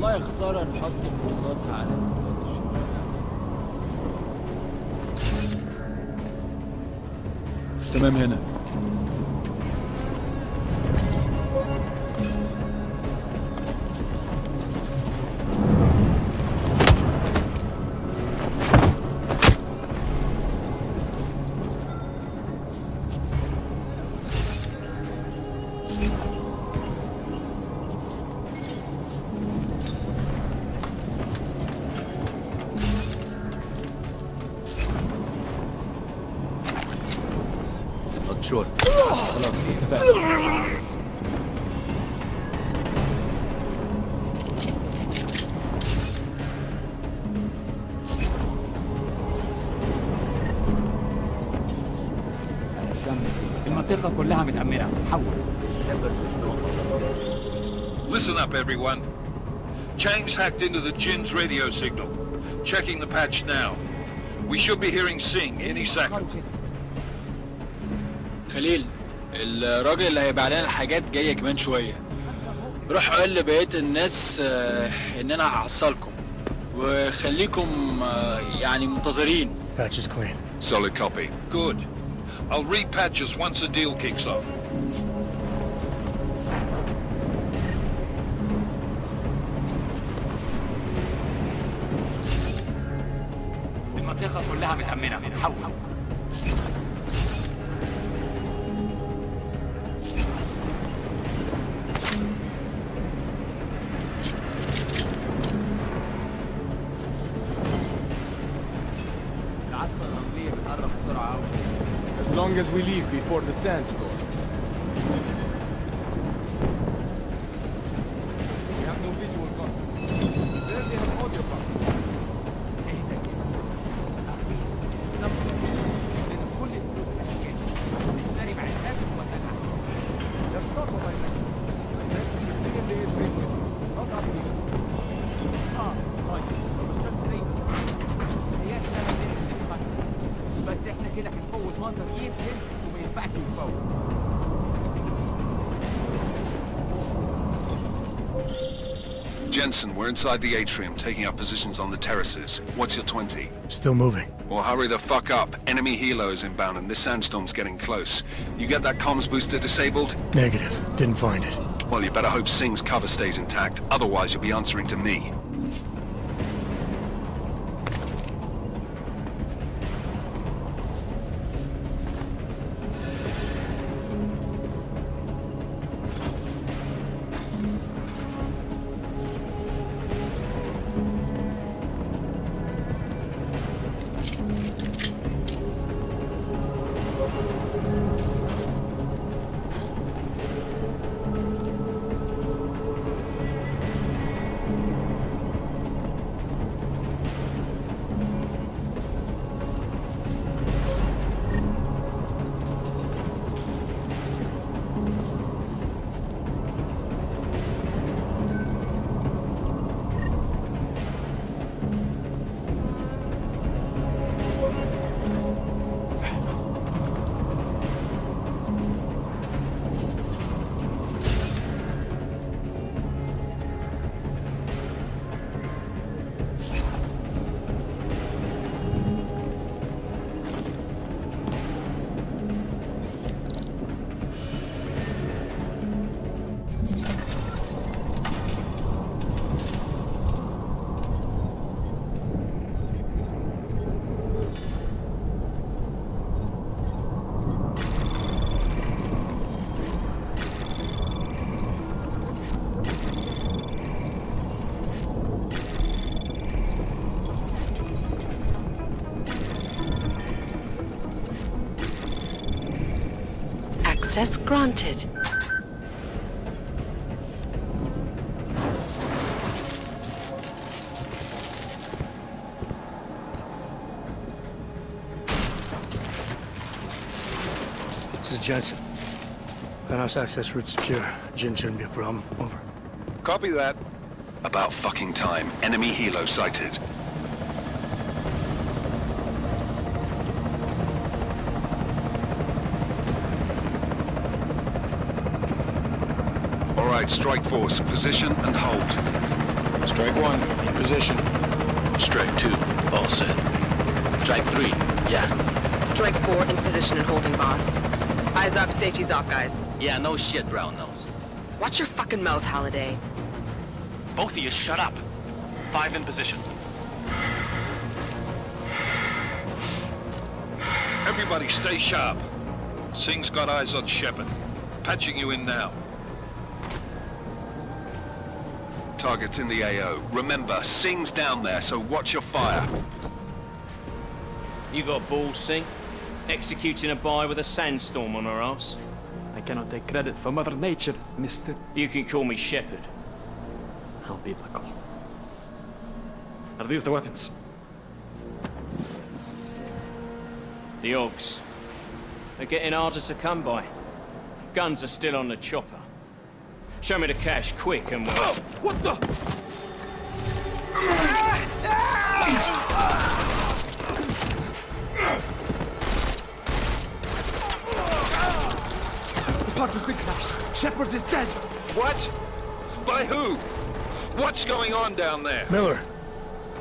والله خسارة نحط الرصاص على الواد الشمال. تمام هنا. شور خلاص اتفقنا. المنطقة كلها متأمنة. حول. Listen up, everyone. Chang's hacked into the Jin's radio signal. Checking the patch now. We should be hearing Sing any second. خليل، الراجل اللي هيبيع لنا الحاجات جاية كمان شوية. روح قول لبقية الناس ان انا هحصلكم وخليكم يعني منتظرين. Patch is clean. Solid copy. Good. I'll repatch us once the deal kicks off. المنطقة كلها متأمنة. حول. As long as we leave before the sandstorm. We have no visual contact. There they have audio contact. Jensen, we're inside the atrium, taking up positions on the terraces. What's your 20? Still moving. Well, hurry the fuck up. Enemy helo is inbound and this sandstorm's getting close. You get that comms booster disabled? Negative. Didn't find it. Well, you better hope Singh's cover stays intact. Otherwise, you'll be answering to me. Access granted. This is Jensen. Penthouse access route secure. Jin shouldn't be a problem. Over. Copy that. About fucking time. Enemy helo sighted. All right, strike force. Position and hold. Strike 1, in position. Strike 2, all set. Strike 3, yeah. Strike 4 in position and holding, boss. Eyes up, safety's off, guys. Yeah, no shit, brown nose. Watch your fucking mouth, Halliday. Both of you shut up. 5 in position. Everybody stay sharp. Singh's got eyes on Shepard. Patching you in now. Target's in the AO. Remember, Singh's down there, so watch your fire. You got balls, Singh? Executing a buy with a sandstorm on her ass? I cannot take credit for Mother Nature, mister. You can call me Shepard. How biblical. Are these the weapons? The Augs. They're getting harder to come by. Guns are still on the chopper. Show me the cash, quick, and we'll... Oh, what the? The part has been crashed. Shepard is dead. What? By who? What's going on down there? Miller,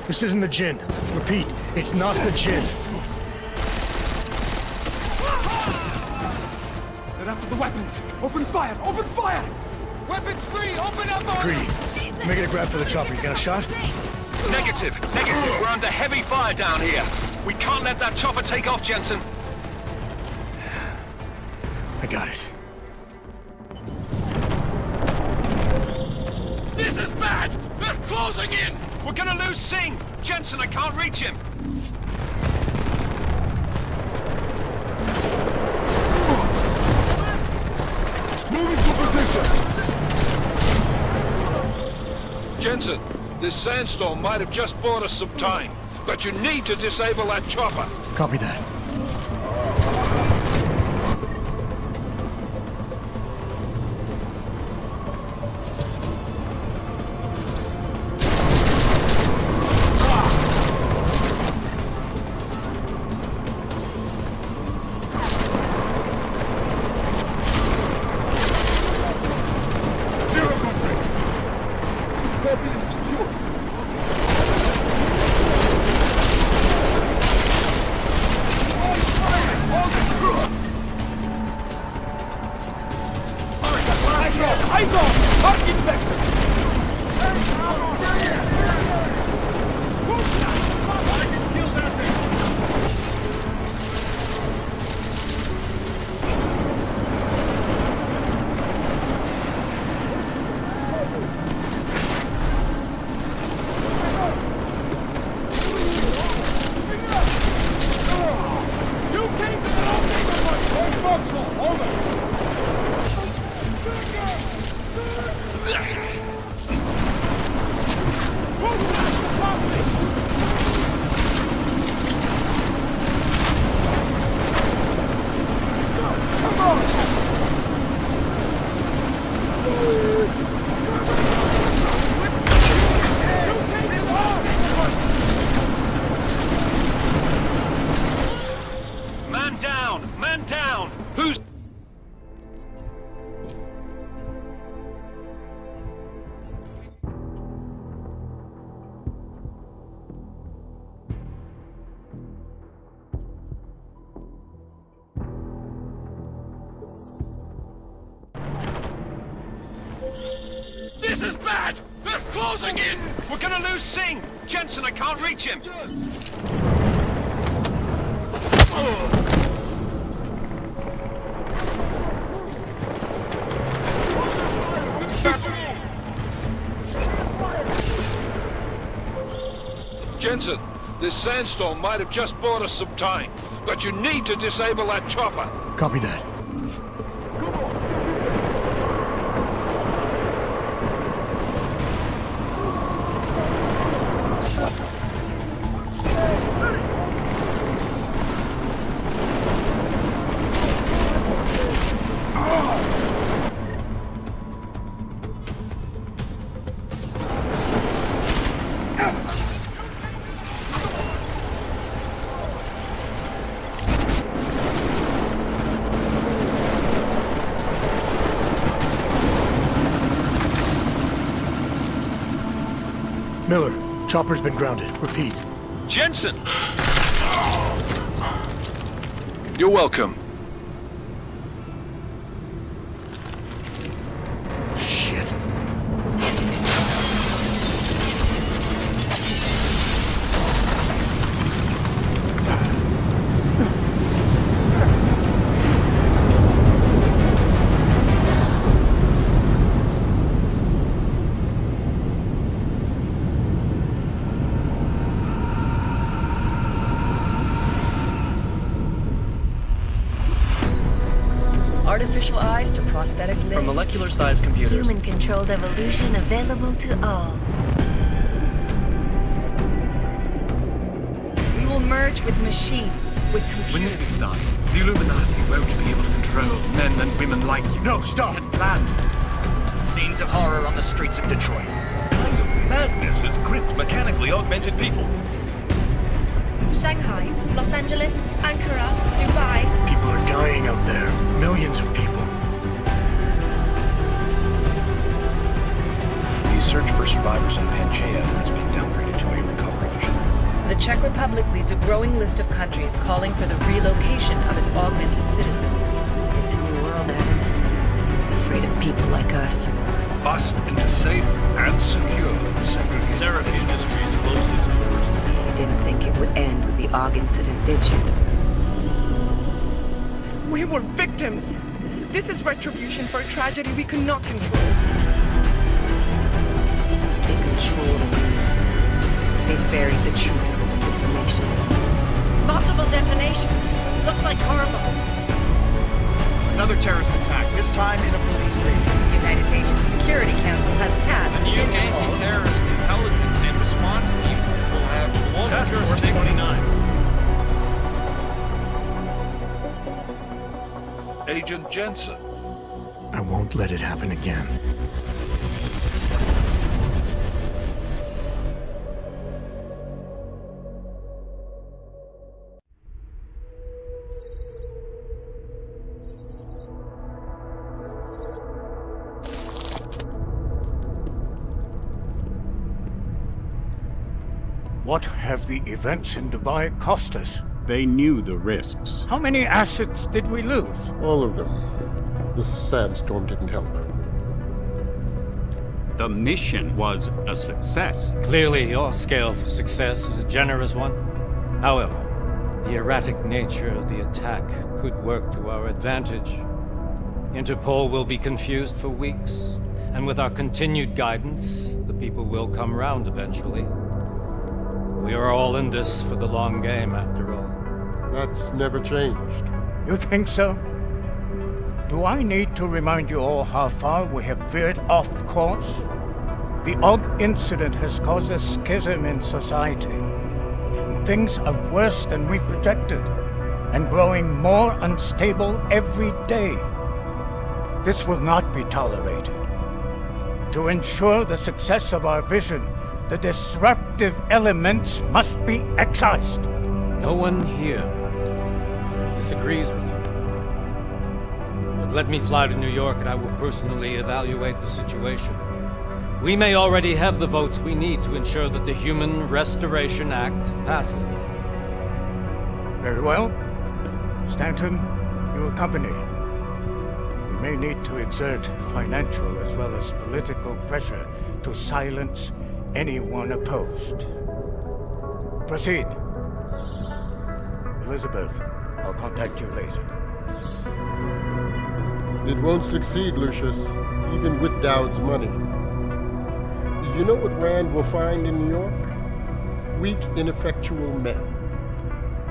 this isn't the Jinn. Repeat, it's not the Jinn. They're after the weapons. Open fire! Open fire! Weapons free! Open up on Greedy, making a grab for the chopper. You got a shot? Negative. We're under heavy fire down here. We can't let that chopper take off, Jensen. I got it. This is bad! They're closing in! We're gonna lose Singh! Jensen, I can't reach him! Moving to position! Jensen, this sandstorm might have just bought us some time, but you need to disable that chopper. Copy that. Man down! Who's... This is bad! They're closing in! We're gonna lose Singh! Jensen, I can't reach him! Jensen, this sandstorm might have just bought us some time, but you need to disable that chopper. Copy that. Miller, chopper's been grounded. Repeat. Jensen! You're welcome. Shit. Artificial eyes to prosthetic limbs. From molecular-sized computers. Human-controlled evolution available to all. We will merge with machines, with When computers. this is done, the Illuminati won't be able to control men and women like you. No, stop! And planned. Scenes of horror on the streets of Detroit. What kind of madness has gripped mechanically augmented people? Shanghai, Los Angeles, Ankara, Dubai. People are dying out there. Millions of people. The search for survivors in Pangaea has been downgraded to a recovery mission. The Czech Republic leads a growing list of countries calling for the relocation of its augmented citizens. It's a new world, Adam. It's afraid of people like us. Bust into safe and secure segregation. Seraphim Industries closely towards You didn't think it would end with the AUG incident, did you? We were victims. This is retribution for a tragedy we could not control. They control the news. They buried the truth with disinformation. Multiple detonations. Looks like hormones. Another terrorist attack, this time in a police station. The United Nations Security Council has tasked The new anti-terrorist intelligence and response team will have global jurisdiction. 29. Agent Jensen. I won't let it happen again. What have the events in Dubai cost us? They knew the risks. How many assets did we lose? All of them. The sandstorm didn't help. The mission was a success. Clearly, your scale for success is a generous one. However, the erratic nature of the attack could work to our advantage. Interpol will be confused for weeks, and with our continued guidance, the people will come round eventually. We are all in this for the long game, after all. That's never changed. You think so? Do I need to remind you all how far we have veered off course? The AUG incident has caused a schism in society. Things are worse than we projected, and growing more unstable every day. This will not be tolerated. To ensure the success of our vision, the disruptive elements must be excised. No one here disagrees with you. But let me fly to New York and I will personally evaluate the situation. We may already have the votes we need to ensure that the Human Restoration Act passes. Very well. Stanton, you accompany. We may need to exert financial as well as political pressure to silence anyone opposed. Proceed. Elizabeth, I'll contact you later. It won't succeed, Lucius, even with Dowd's money. You know what Rand will find in New York? Weak, ineffectual men.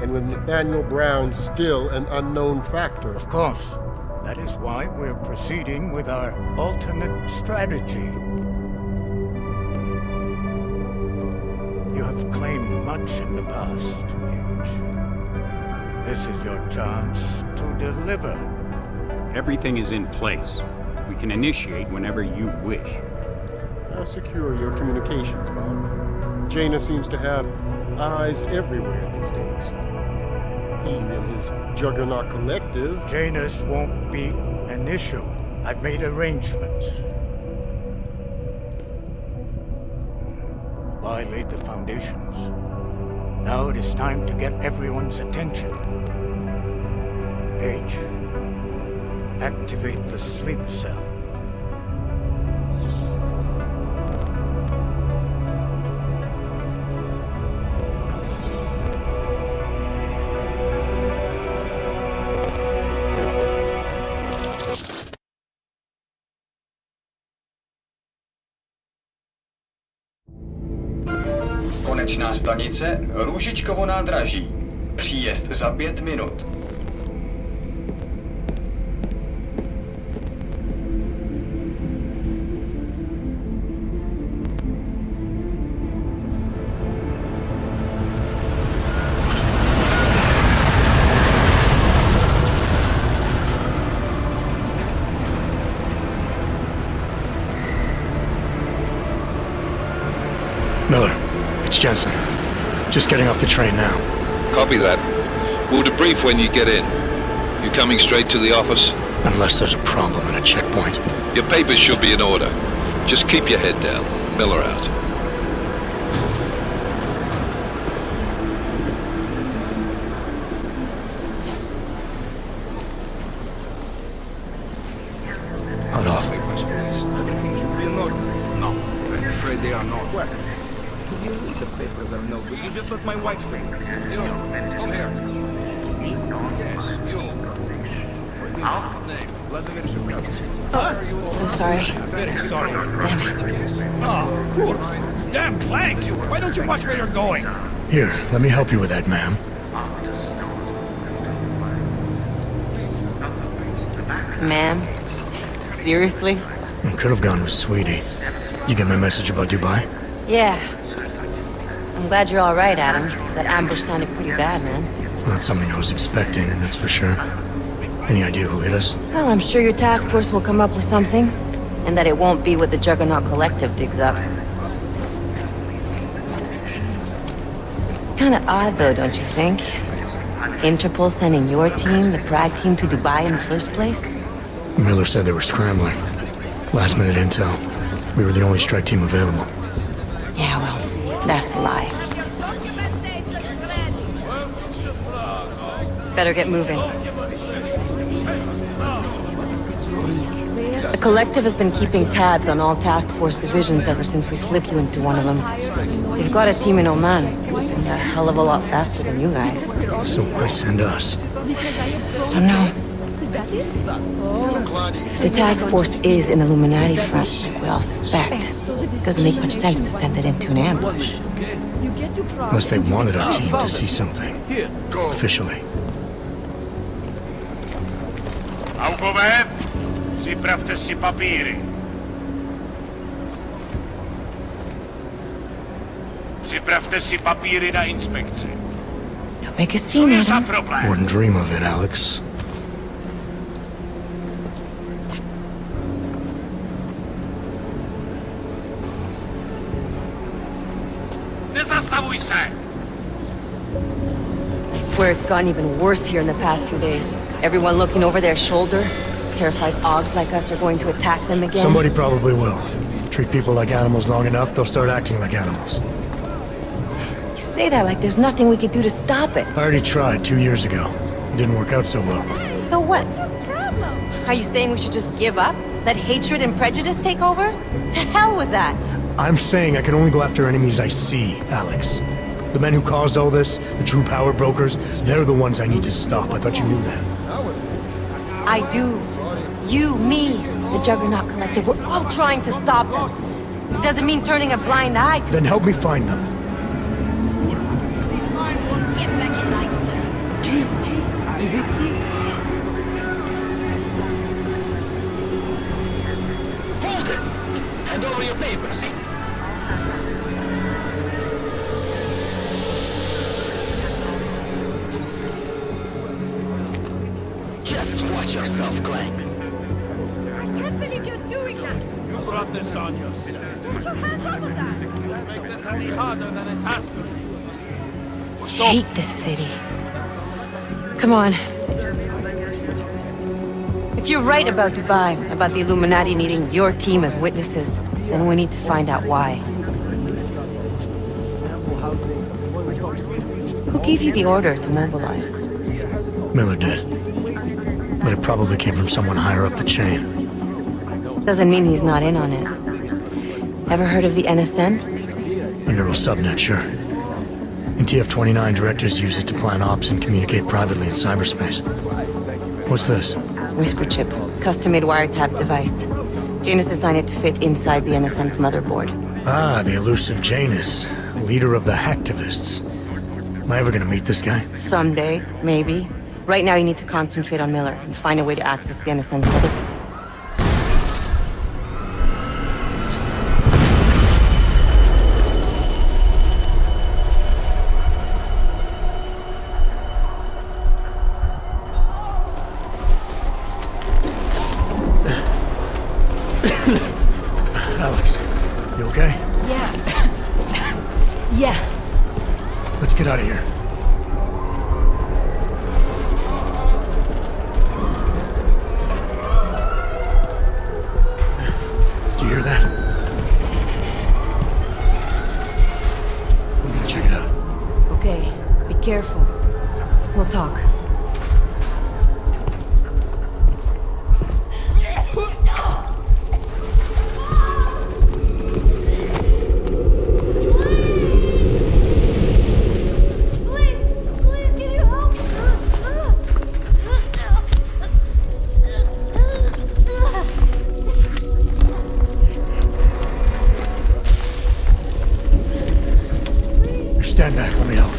And with Nathaniel Brown still an unknown factor. Of course. That is why we're proceeding with our alternate strategy. You have claimed much in the past, Huge. This is your chance to deliver. Everything is in place. We can initiate whenever you wish. How secure are your communications, Bob? Jaina seems to have eyes everywhere these days. He and his Juggernaut Collective... Janus won't be an issue. I've made arrangements. Dubai laid the foundations. Now it is time to get everyone's attention. Page, activate the sleep cell. Konečná stanice Růžičkovo nádraží. Příjezd za 5 minut. Miller, it's Jensen. Just getting off the train now. Copy that. We'll debrief when you get in. You coming straight to the office? Unless there's a problem at a checkpoint. Your papers should be in order. Just keep your head down. Miller out. Hot off. No, I'm afraid they are not. What? The papers are no good. You just let my wife think. You, come here. Yes, you. So sorry. Very sorry. Damn it. Oh, cool. Damn blank. Why don't you watch where you're going? Here, let me help you with that, ma'am. Ma'am? Seriously? I could have gone with Sweetie. You get my message about Dubai? Yeah. I'm glad you're all right, Adam. That ambush sounded pretty bad, man. Not something I was expecting, that's for sure. Any idea who hit us? Well, I'm sure your task force will come up with something. And that it won't be what the Juggernaut Collective digs up. Kinda odd, though, don't you think? Interpol sending your team, the Prague team, to Dubai in the first place? Miller said they were scrambling. Last minute intel. We were the only strike team available. Yeah, well, that's a lie. Better get moving. The Collective has been keeping tabs on all task force divisions ever since we slipped you into one of them. They've got a team in Oman, and they're a hell of a lot faster than you guys. So why send us? I don't know. If the task force is an Illuminati front, like we all suspect, it doesn't make much sense to send it into an ambush. Unless they wanted our team to see something. Officially. Aukové, připravte si papíry. Připravte si papíry na inspekci. Don't make a scene, Adam. Wouldn't dream of it, Alex. Nezastavuj se! I swear it's gotten even worse here in the past few days. Everyone looking over their shoulder. Terrified Augs like us are going to attack them again. Somebody probably will. Treat people like animals long enough, they'll start acting like animals. You say that like there's nothing we could do to stop it. I already tried 2 years ago. It didn't work out so well. So what? Are you saying we should just give up? Let hatred and prejudice take over? To hell with that! I'm saying I can only go after enemies I see, Alex. The men who caused all this, the true power brokers, they're the ones I need to stop. I thought you knew that. I do. You, me, the Juggernaut Collective, we're all trying to stop them. It doesn't mean turning a blind eye to Then help me find them. Hold it! Hand over your papers. Just watch yourself, Clank. I can't believe you're doing that! You brought this on yourself. Put your hands up on that! Make this any harder than it has to be. I hate this city. Come on. If you're right about Dubai, about the Illuminati needing your team as witnesses, then we need to find out why. Who gave you the order to mobilize? Miller did. But it probably came from someone higher up the chain. Doesn't mean he's not in on it. Ever heard of the NSN? A neural subnet, sure. In TF-29, directors use it to plan ops and communicate privately in cyberspace. What's this? Whisper chip. Custom-made wiretap device. Janus designed it to fit inside the NSN's motherboard. Ah, the elusive Janus, leader of the hacktivists. Am I ever gonna meet this guy? Someday, maybe. Right now you need to concentrate on Miller and find a way to access the NSN's motherboard. Alex, you okay? Yeah. Yeah. Let's get out of here. Do you hear that? We're gonna check it out. Okay, be careful. We'll talk. Stand back, let me help.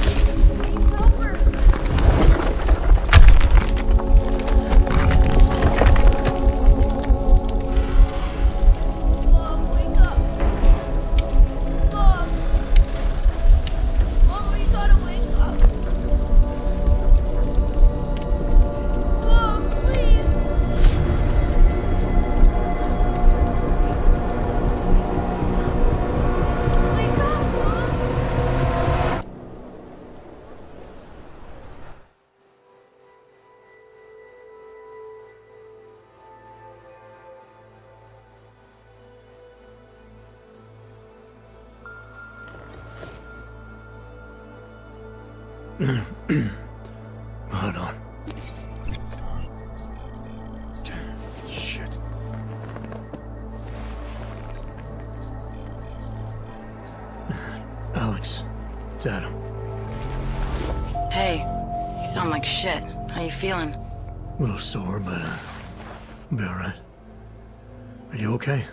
Hold on. Shit. Alex, it's Adam. Hey, you sound like shit. How you feeling? A little sore, but I'll be alright. Are you okay?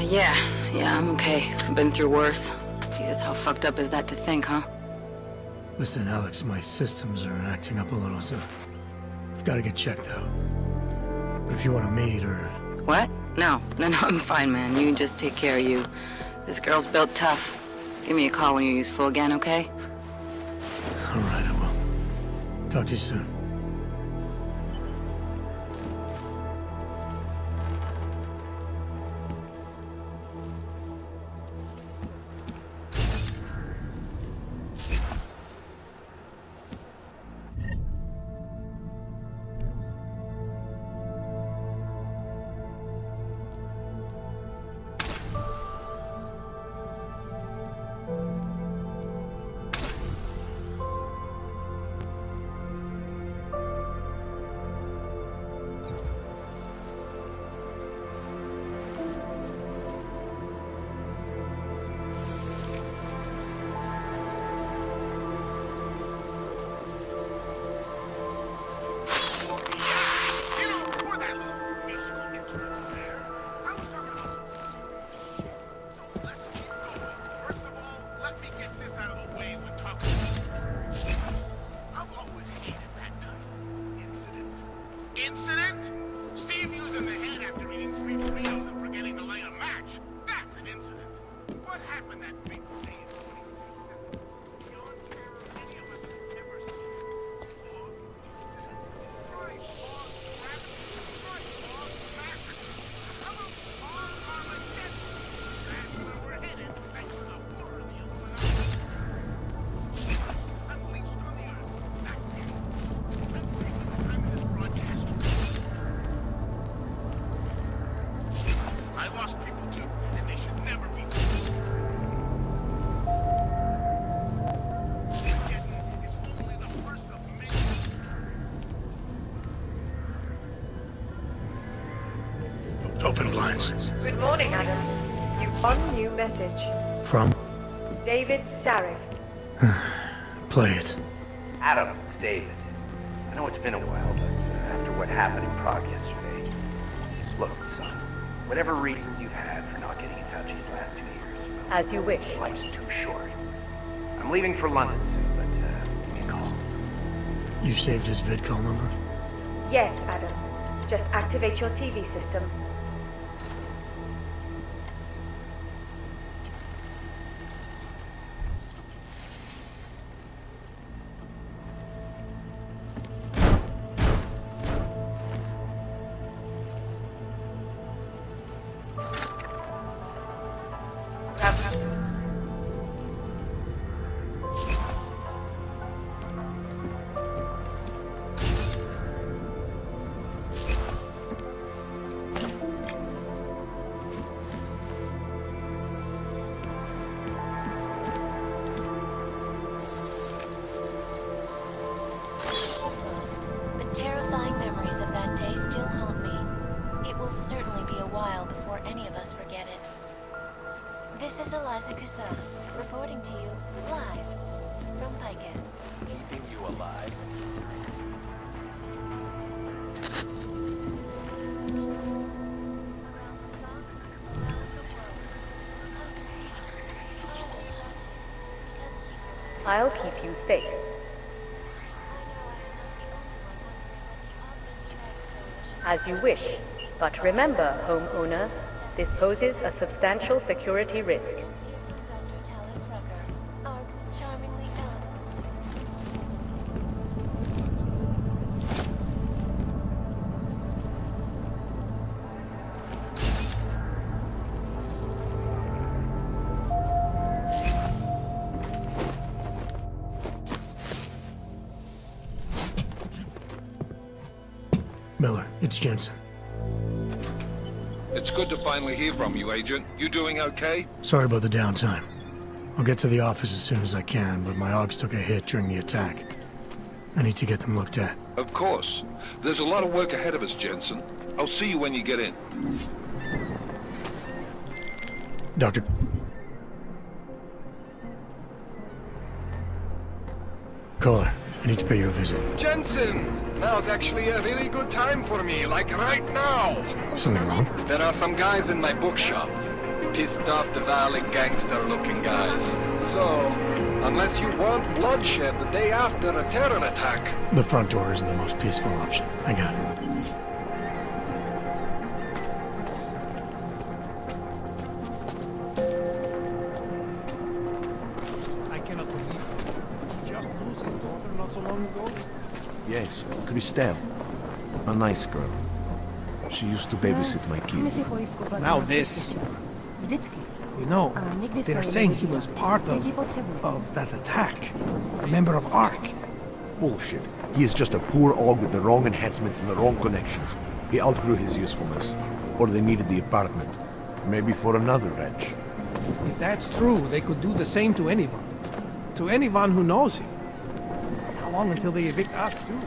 Yeah, I'm okay. I've been through worse. Jesus, how fucked up is that to think, huh? Listen, Alex, my systems are acting up a little, so I've got to get checked out. But if you want to meet or... What? No, I'm fine, man. You just take care of you. This girl's built tough. Give me a call when you're useful again, okay? Alright, I will. Talk to you soon. Incident? Steve using the head after eating 3 burritos and forgetting to light a match. That's an incident. What happened that big day in 2037? Beyond terror any of us have ever seen. Log incident. Try log gravity. Try log massacre. How about log Armageddon? That's where we're headed. Thanks to the horror of the Illuminati. Unleashed on the earth. Back here. I'm taking the time of this broadcast. I lost people too, and they should never be. lines. Good morning, Adam. You've one new message. From? David Sarif. Play it. Adam, it's David. I know it's been a while, but after what happened in Prague yesterday... Look, son, whatever reasons you've had for not getting in touch these last 2 years... As you wish. Life's too short. I'm leaving for London soon, but give me a call. You saved his vidcall number? Yes, Adam. Just activate your TV system. I'll keep you safe. As you wish, but remember, homeowner, this poses a substantial security risk. Miller, it's Jensen. It's good to finally hear from you, Agent. You doing okay? Sorry about the downtime. I'll get to the office as soon as I can, but my Augs took a hit during the attack. I need to get them looked at. Of course. There's a lot of work ahead of us, Jensen. I'll see you when you get in. Doctor... Caller, I need to pay you a visit. Jensen! Now's actually a really good time for me, like right now! Something wrong? There are some guys in my bookshop. Pissed off the Valley gangster-looking guys. So, unless you want bloodshed the day after a terror attack... The front door isn't the most peaceful option. I got it. I cannot believe it. He just lost his daughter not so long ago. Yes, Christelle. A nice girl. She used to babysit my kids. Now this. You know, they are saying he was part of that attack. A member of ARC. Bullshit. He is just a poor Aug with the wrong enhancements and the wrong connections. He outgrew his usefulness. Or they needed the apartment. Maybe for another wrench. If that's true, they could do the same to anyone. To anyone who knows him. How long until they evict us, too?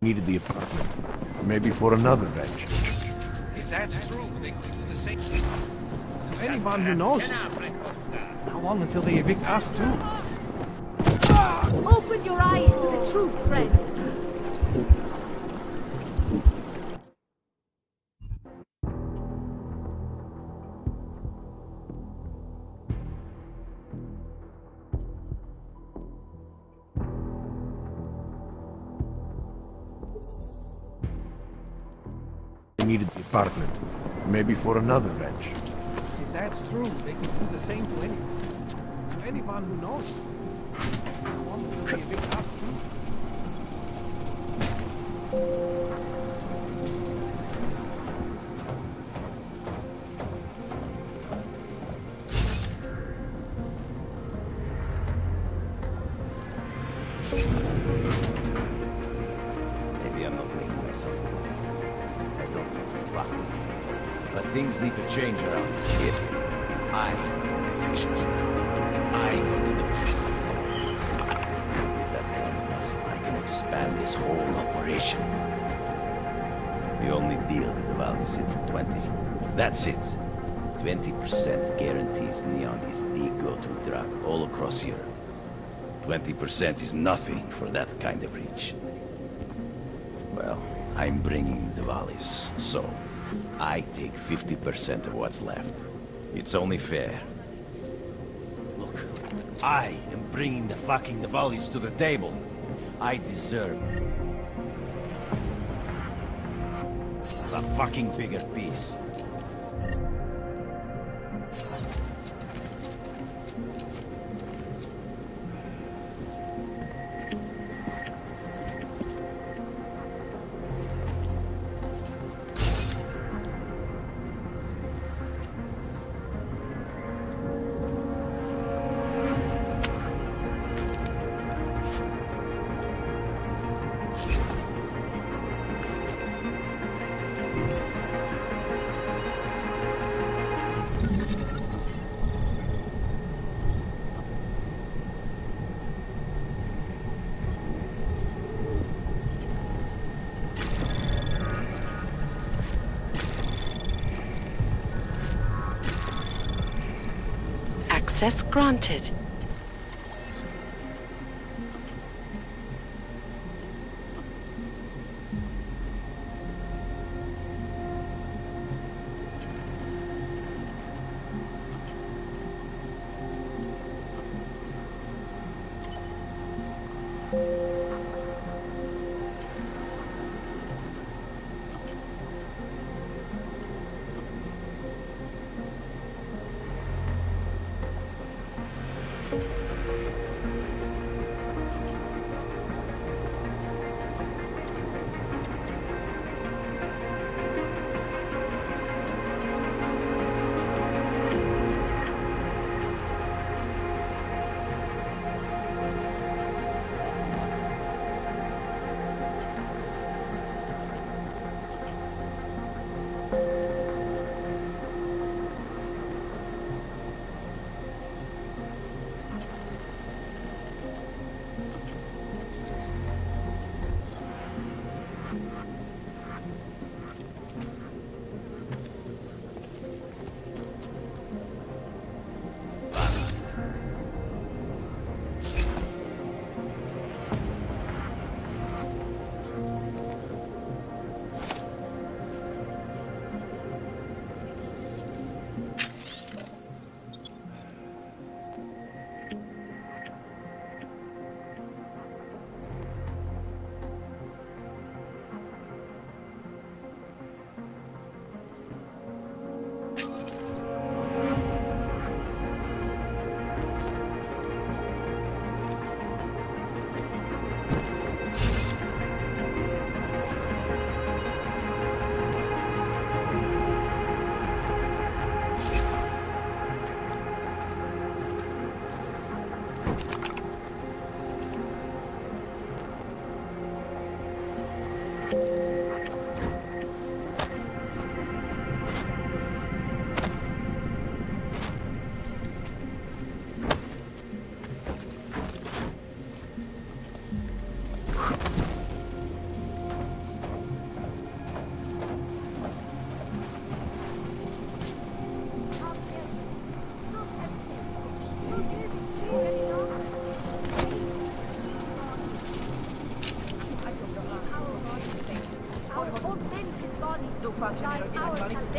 Needed the apartment. Maybe for another wrench. If that's true, they could do the same to anyone who knows him. How long until they evict us, too? Open your eyes to the truth, friend. Needed the apartment. Maybe for another wrench. If that's true, they could do the same to anyone. To anyone who knows him. How long until they evict us, too? Things need to change around here. I go to connections now. I go to the... With that kind of muscle, I can expand this whole operation. The only deal that the Valley's in for 20. That's it. 20% guarantees neon is the go-to drug all across Europe. 20% is nothing for that kind of reach. Well, I'm bringing the Valleys, so I take 50% of what's left. It's only fair. Look, I am bringing the Valleys to the table. I deserve a fucking bigger piece. Access granted.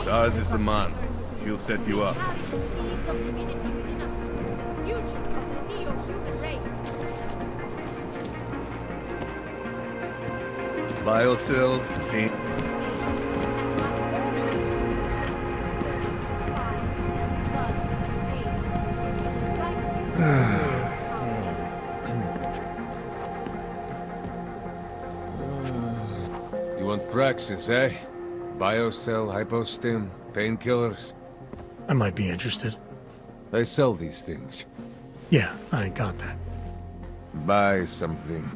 Daz is the man. He'll set you up. Biocells, paint. You want Praxis, eh? Biocell, hypostim, painkillers. I might be interested. They sell these things. Yeah, I got that. Buy something.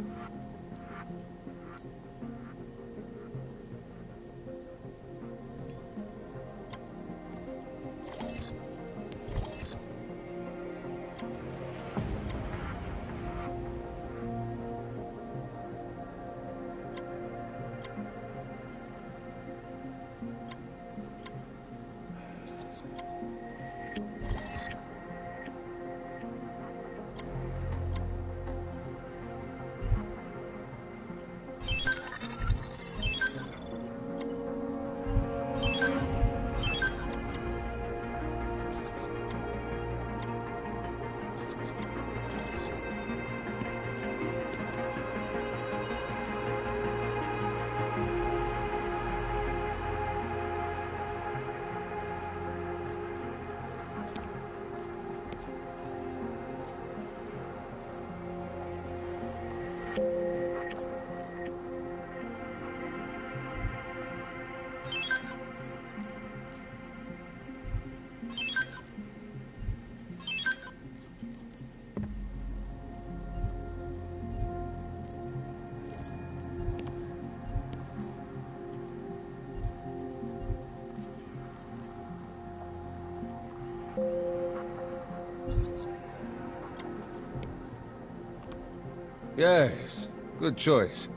Yes, good choice.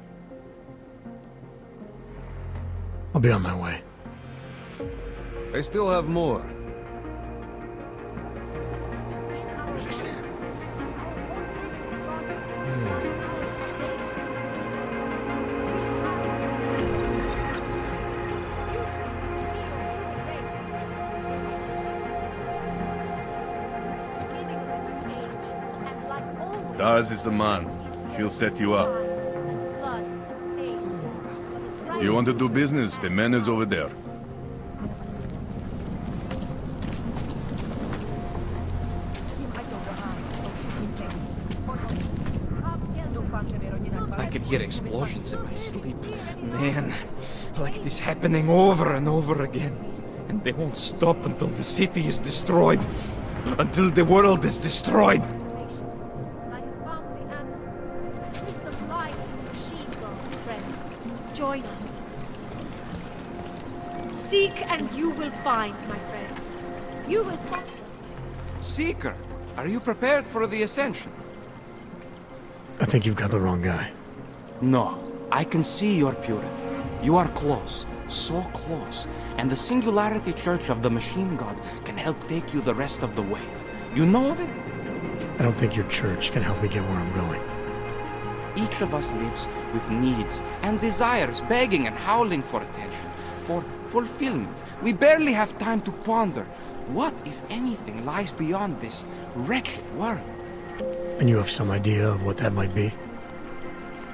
I'll be on my way. I still have more. Daz is the man. He'll set you up. You want to do business? The man is over there. I can hear explosions in my sleep. Man, like it is happening over and over again. And they won't stop until the city is destroyed. Until the world is destroyed. Join us. Seek and you will find, my friends. You will prosper. Seeker, are you prepared for the ascension? I think you've got the wrong guy. No, I can see your purity. You are close, so close, and the Singularity Church of the Machine God can help take you the rest of the way. You know of it? I don't think your church can help me get where I'm going. Each of us lives with needs and desires, begging and howling for attention, for fulfillment. We barely have time to ponder what, if anything, lies beyond this wretched world. And you have some idea of what that might be?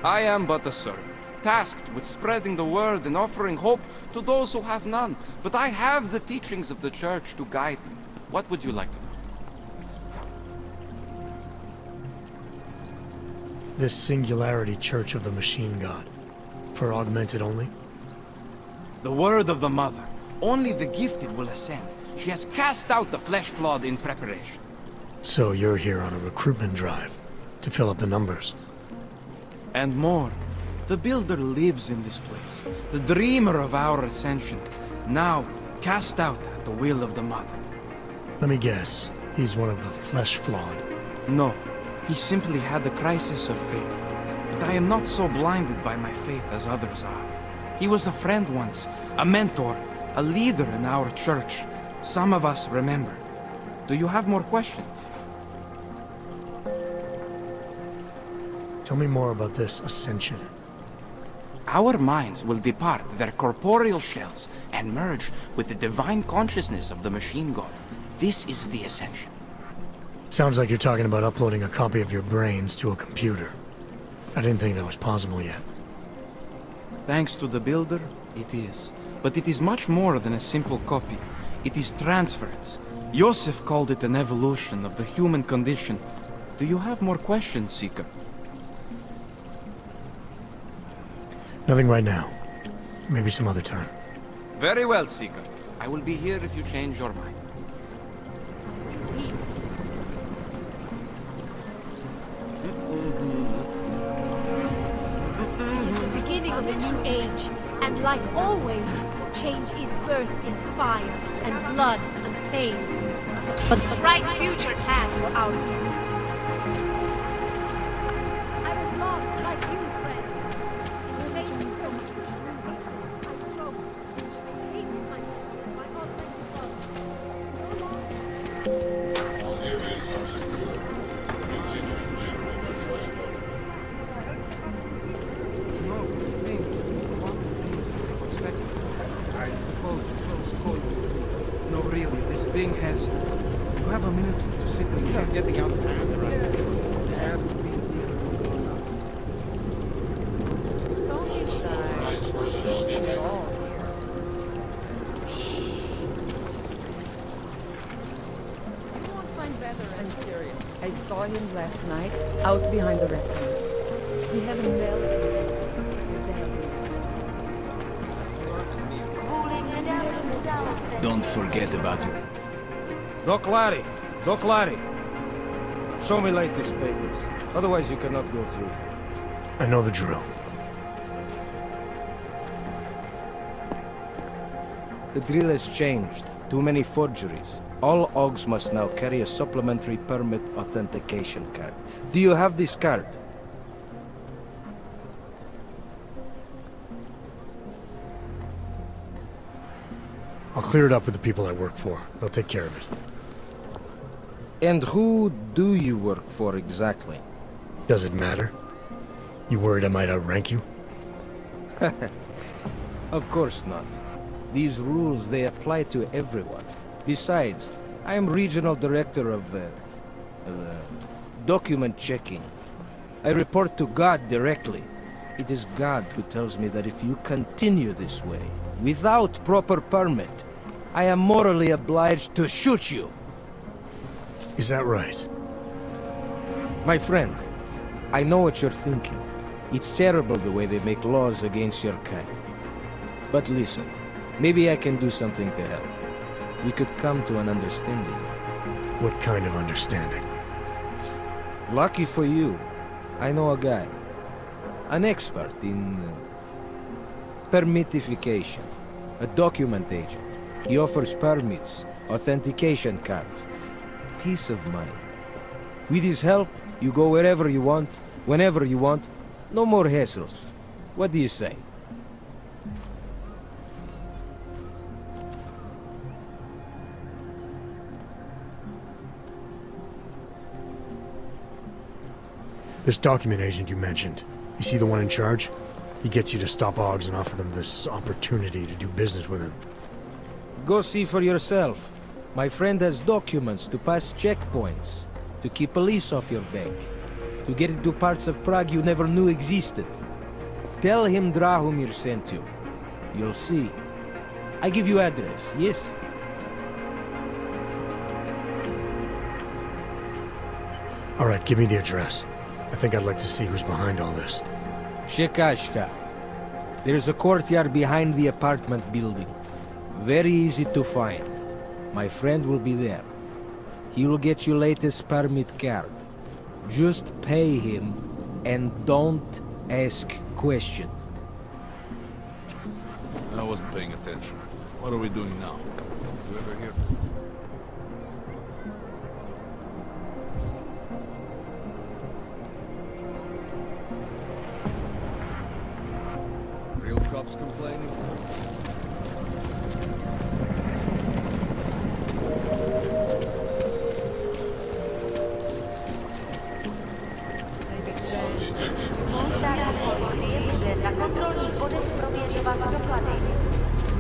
I am but a servant, tasked with spreading the word and offering hope to those who have none. But I have the teachings of the church to guide me. What would you like to know? This Singularity Church of the Machine God. For augmented only? The word of the Mother. Only the gifted will ascend. She has cast out the flesh-flawed in preparation. So you're here on a recruitment drive, to fill up the numbers. And more. The Builder lives in this place, the dreamer of our ascension, now cast out at the will of the Mother. Let me guess, he's one of the flesh-flawed. No, he simply had a crisis of faith. But I am not so blinded by my faith as others are. He was a friend once, a mentor, a leader in our church. Some of us remember. Do you have more questions? Tell me more about this ascension. Our minds will depart their corporeal shells and merge with the divine consciousness of the Machine God. This is the ascension. Sounds like you're talking about uploading a copy of your brains to a computer. I didn't think that was possible yet. Thanks to the Builder, it is. But it is much more than a simple copy. It is transference. Joseph called it an evolution of the human condition. Do you have more questions, Seeker? Nothing right now. Maybe some other time. Very well, Seeker. I will be here if you change your mind. Peace. It is the beginning of a new age, and like always, change is birthed in fire and blood and pain. But the bright future has for our youth. I was lost like you, friend. You made me so much I struggled. I hated myself. My heart went to love. No longer. All areas are secure. Continuing general patrol. No, this thing is one of the things I expected. I suppose a close call. No, really, this thing has... You have a minute to Things are getting out of hand. I'm serious. I saw him last night out behind the restaurant. We have a Don't forget about you. Doc Larry! Doc Larry! Show me latest papers. Otherwise you cannot go through here. I know the drill. The drill has changed. Too many forgeries. All OGs must now carry a supplementary permit authentication card. Do you have this card? I'll clear it up with the people I work for. They'll take care of it. And who do you work for exactly? Does it matter? You worried I might outrank you? Of course not. These rules, they apply to everyone. Besides, I am regional director of document checking. I report to God directly. It is God who tells me that if you continue this way, without proper permit, I am morally obliged to shoot you. Is that right? My friend, I know what you're thinking. It's terrible the way they make laws against your kind. But listen, maybe I can do something to help. We could come to an understanding. What kind of understanding? Lucky for you, I know a guy. An expert in permitification. A document agent. He offers permits, authentication cards. Peace of mind. With his help, you go wherever you want, whenever you want. No more hassles. What do you say? This document agent you mentioned, you see the one in charge? He gets you to stop OGs and offer them this opportunity to do business with him. Go see for yourself. My friend has documents to pass checkpoints, to keep police off your back, to get into parts of Prague you never knew existed. Tell him Drahomir sent you. You'll see. I give you address, yes? All right, give me the address. I think I'd like to see who's behind all this. Shekashka. There's a courtyard behind the apartment building. Very easy to find. My friend will be there. He will get you latest permit card. Just pay him and don't ask questions. I wasn't paying attention. What are we doing now? You ever hear? Real cops complaining? Na kontrolních bodech prověřovat doklady.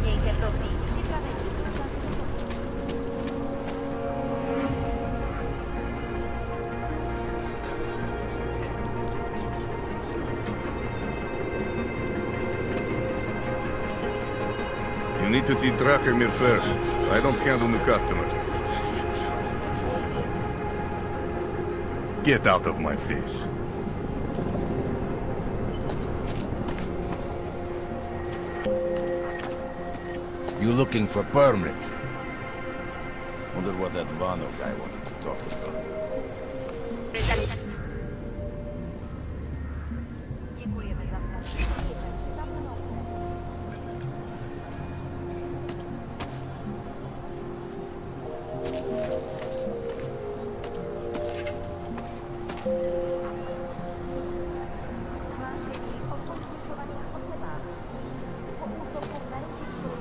Mějte prosím připravení. You need to see Drahomir first. I don't handle new customers. Get out of my face. You looking for permit? Wonder what that Vano guy wanted to talk about. Děkujeme za spolupráci.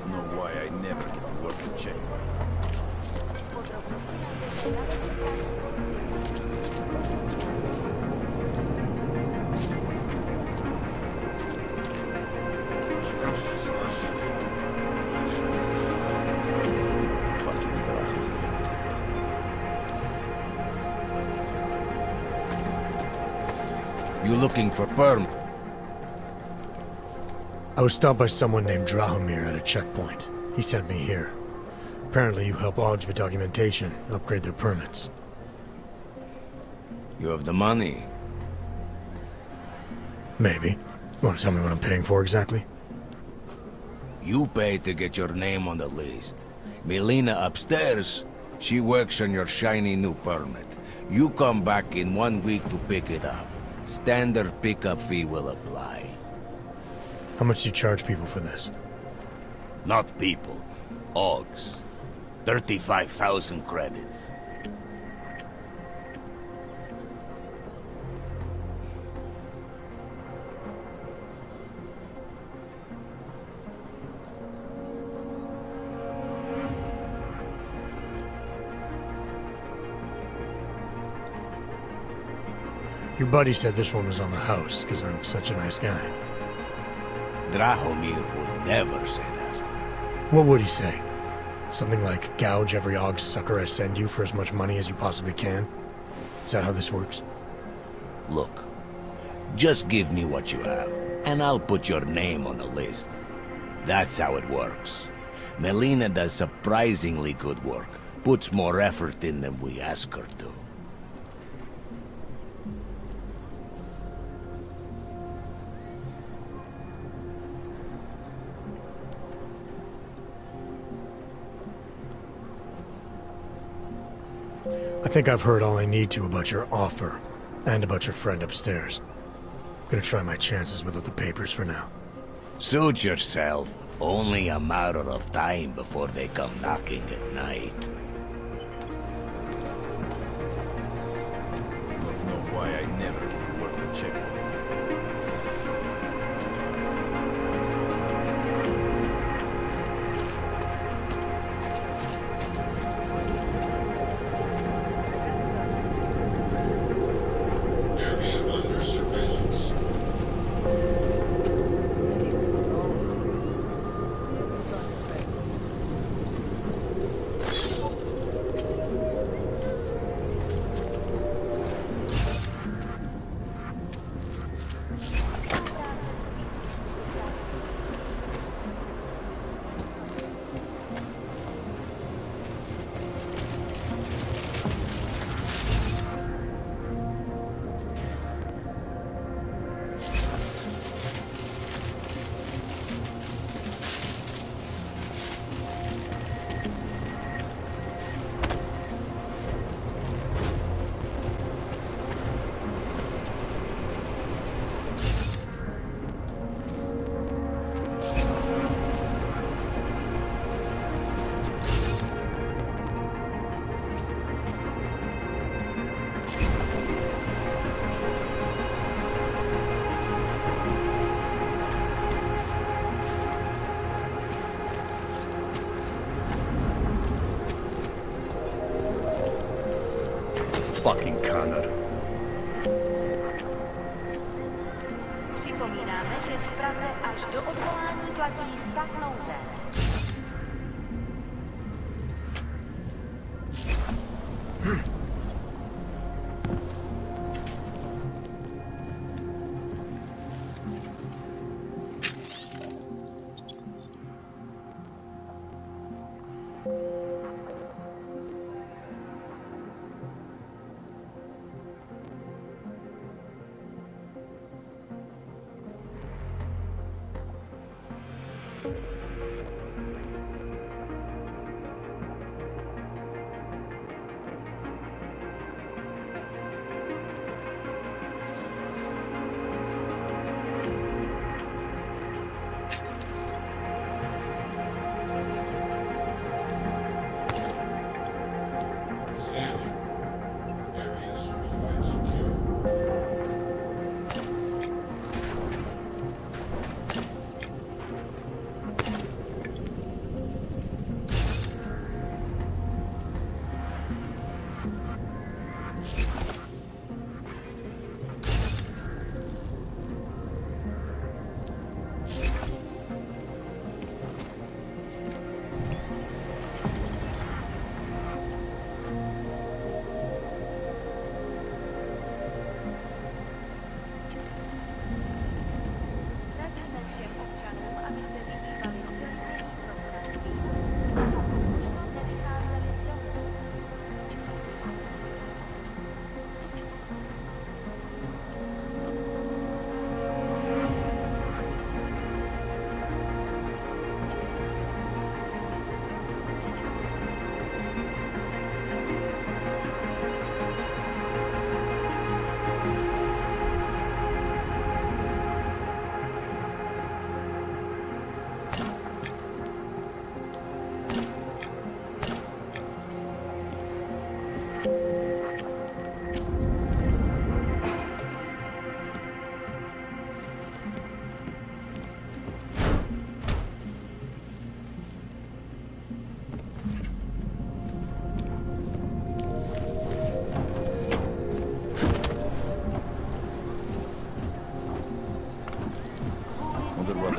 Know why I never get to work in check. Fucking Drahomir. You looking for perm? I was stopped by someone named Drahomir at a checkpoint. He sent me here. Apparently you help Augs with documentation and upgrade their permits. You have the money? Maybe. Want to tell me what I'm paying for exactly? You pay to get your name on the list. Melina upstairs, she works on your shiny new permit. You come back in 1 week to pick it up. Standard pickup fee will apply. How much do you charge people for this? Not people. Augs. 35,000 credits. Your buddy said this one was on the house, because I'm such a nice guy. Drahomir would never say that. What would he say? Something like, gouge every Aug sucker I send you for as much money as you possibly can? Is that how this works? Look, just give me what you have, and I'll put your name on the list. That's how it works. Melina does surprisingly good work, puts more effort in than we ask her to. I think I've heard all I need to about your offer, and about your friend upstairs. I'm gonna try my chances without the papers for now. Suit yourself. Only a matter of time before they come knocking at night. Don't know why I never get to work the checkpoint. Fucking Connor. Připomínáme, že v Praze až do odvolání platí stav nouze.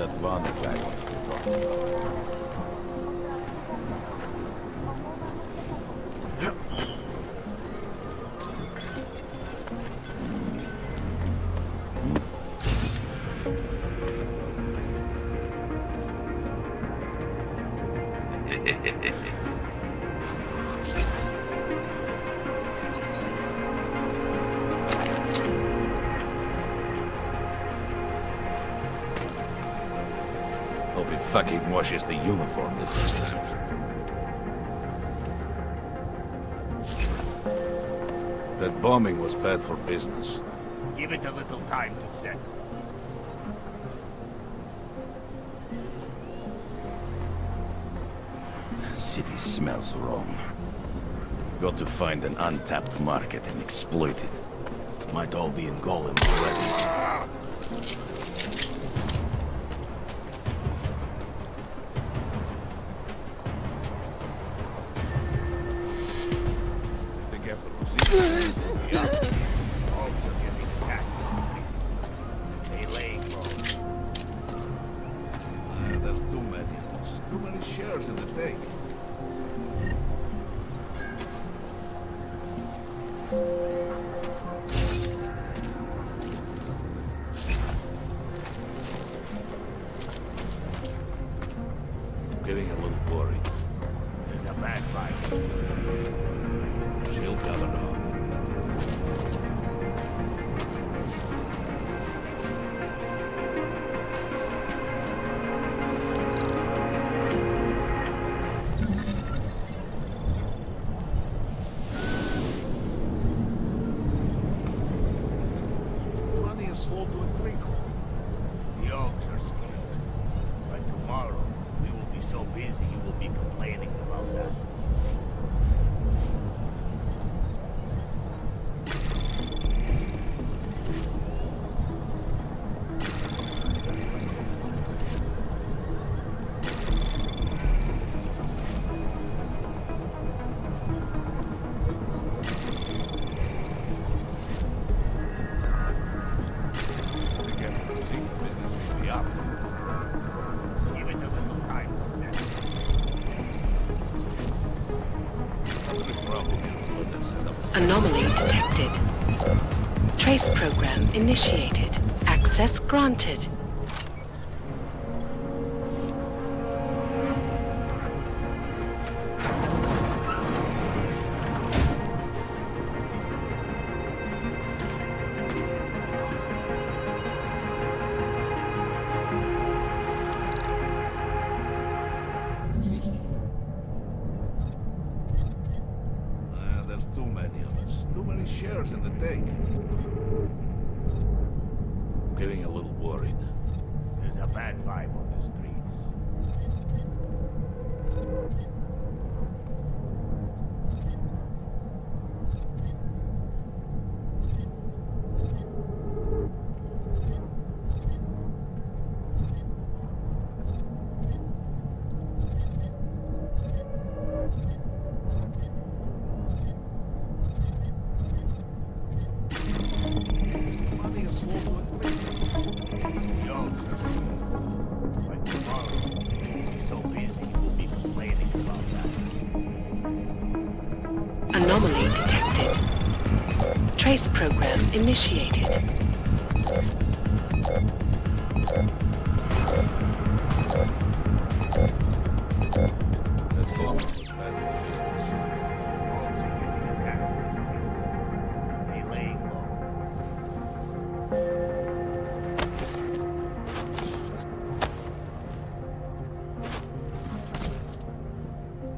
that Vonda guy wants to talk about. Hope he fucking washes the uniform this time. That bombing was bad for business. Give it a little time to settle. City smells wrong. Got to find an untapped market and exploit it. Might all be in Golem already. Think after proceeding. Also getting attacked. They laying low. There's too many of us. Too many shares in the take. Getting a little worried. There's a bad fight. She'll cover up. Money is slow to a trickle. The Oaks are scared. But tomorrow, we will be so busy you will be complaining about that. Again, proceed. Business will be up. Give it a little time to settle. The problem is what the setup. Anomaly detected. Trace program initiated. Access granted. There's too many of us. Too many shares in the take. Getting a little worried. There's a bad vibe on the streets. Money is slow to a trickle. The Oaks are scared. But tomorrow, we will be so busy you will be complaining about that. Anomaly detected. Trace program initiated. That bomb was bad for business. Also getting attacked on the streets. They laying low.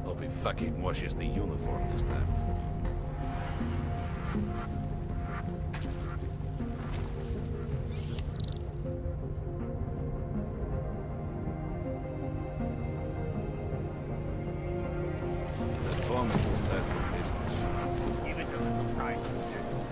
Hope he fucking washes the uniform this time. That bomb was bad for business. Give it a little time to settle.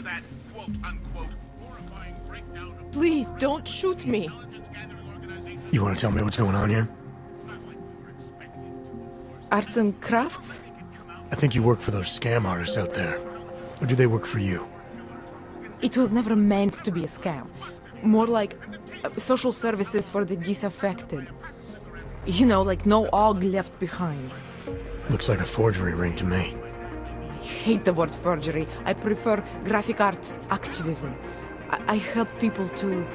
that quote-unquote horrifying breakdown of Please, don't shoot me. You want to tell me what's going on here? Arts and crafts? I think you work for those scam artists out there. Or do they work for you? It was never meant to be a scam. More like social services for the disaffected. You know, like no og left behind. Looks like a forgery ring to me. I hate the word forgery. I prefer graphic arts activism. I help people to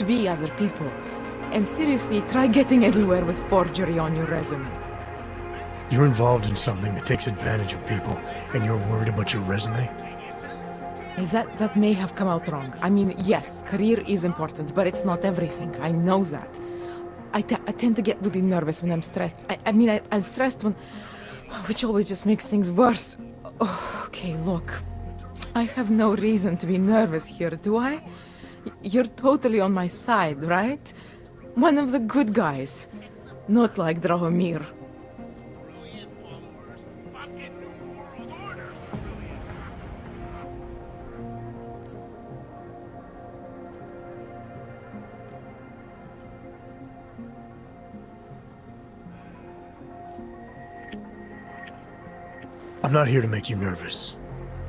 be other people. And seriously, try getting anywhere with forgery on your resume. You're involved in something that takes advantage of people, and you're worried about your resume? That may have come out wrong. I mean, yes, career is important, but it's not everything. I know that. I tend to get really nervous when I'm stressed. I'm stressed when... which always just makes things worse. Oh, okay, look. I have no reason to be nervous here, do I? You're totally on my side, right? One of the good guys. Not like Drahomir. I'm not here to make you nervous.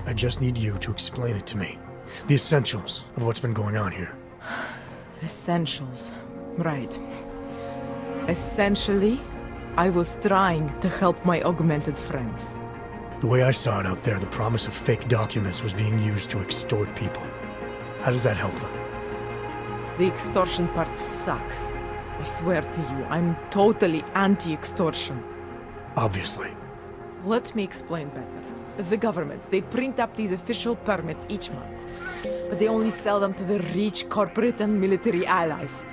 I just need you to explain it to me. The essentials of what's been going on here. Essentials. Right. Essentially, I was trying to help my augmented friends. The way I saw it out there, the promise of fake documents was being used to extort people. How does that help them? The extortion part sucks. I swear to you, I'm totally anti-extortion. Obviously. Let me explain better. The government, they print up these official permits each month, but they only sell them to the rich corporate and military allies.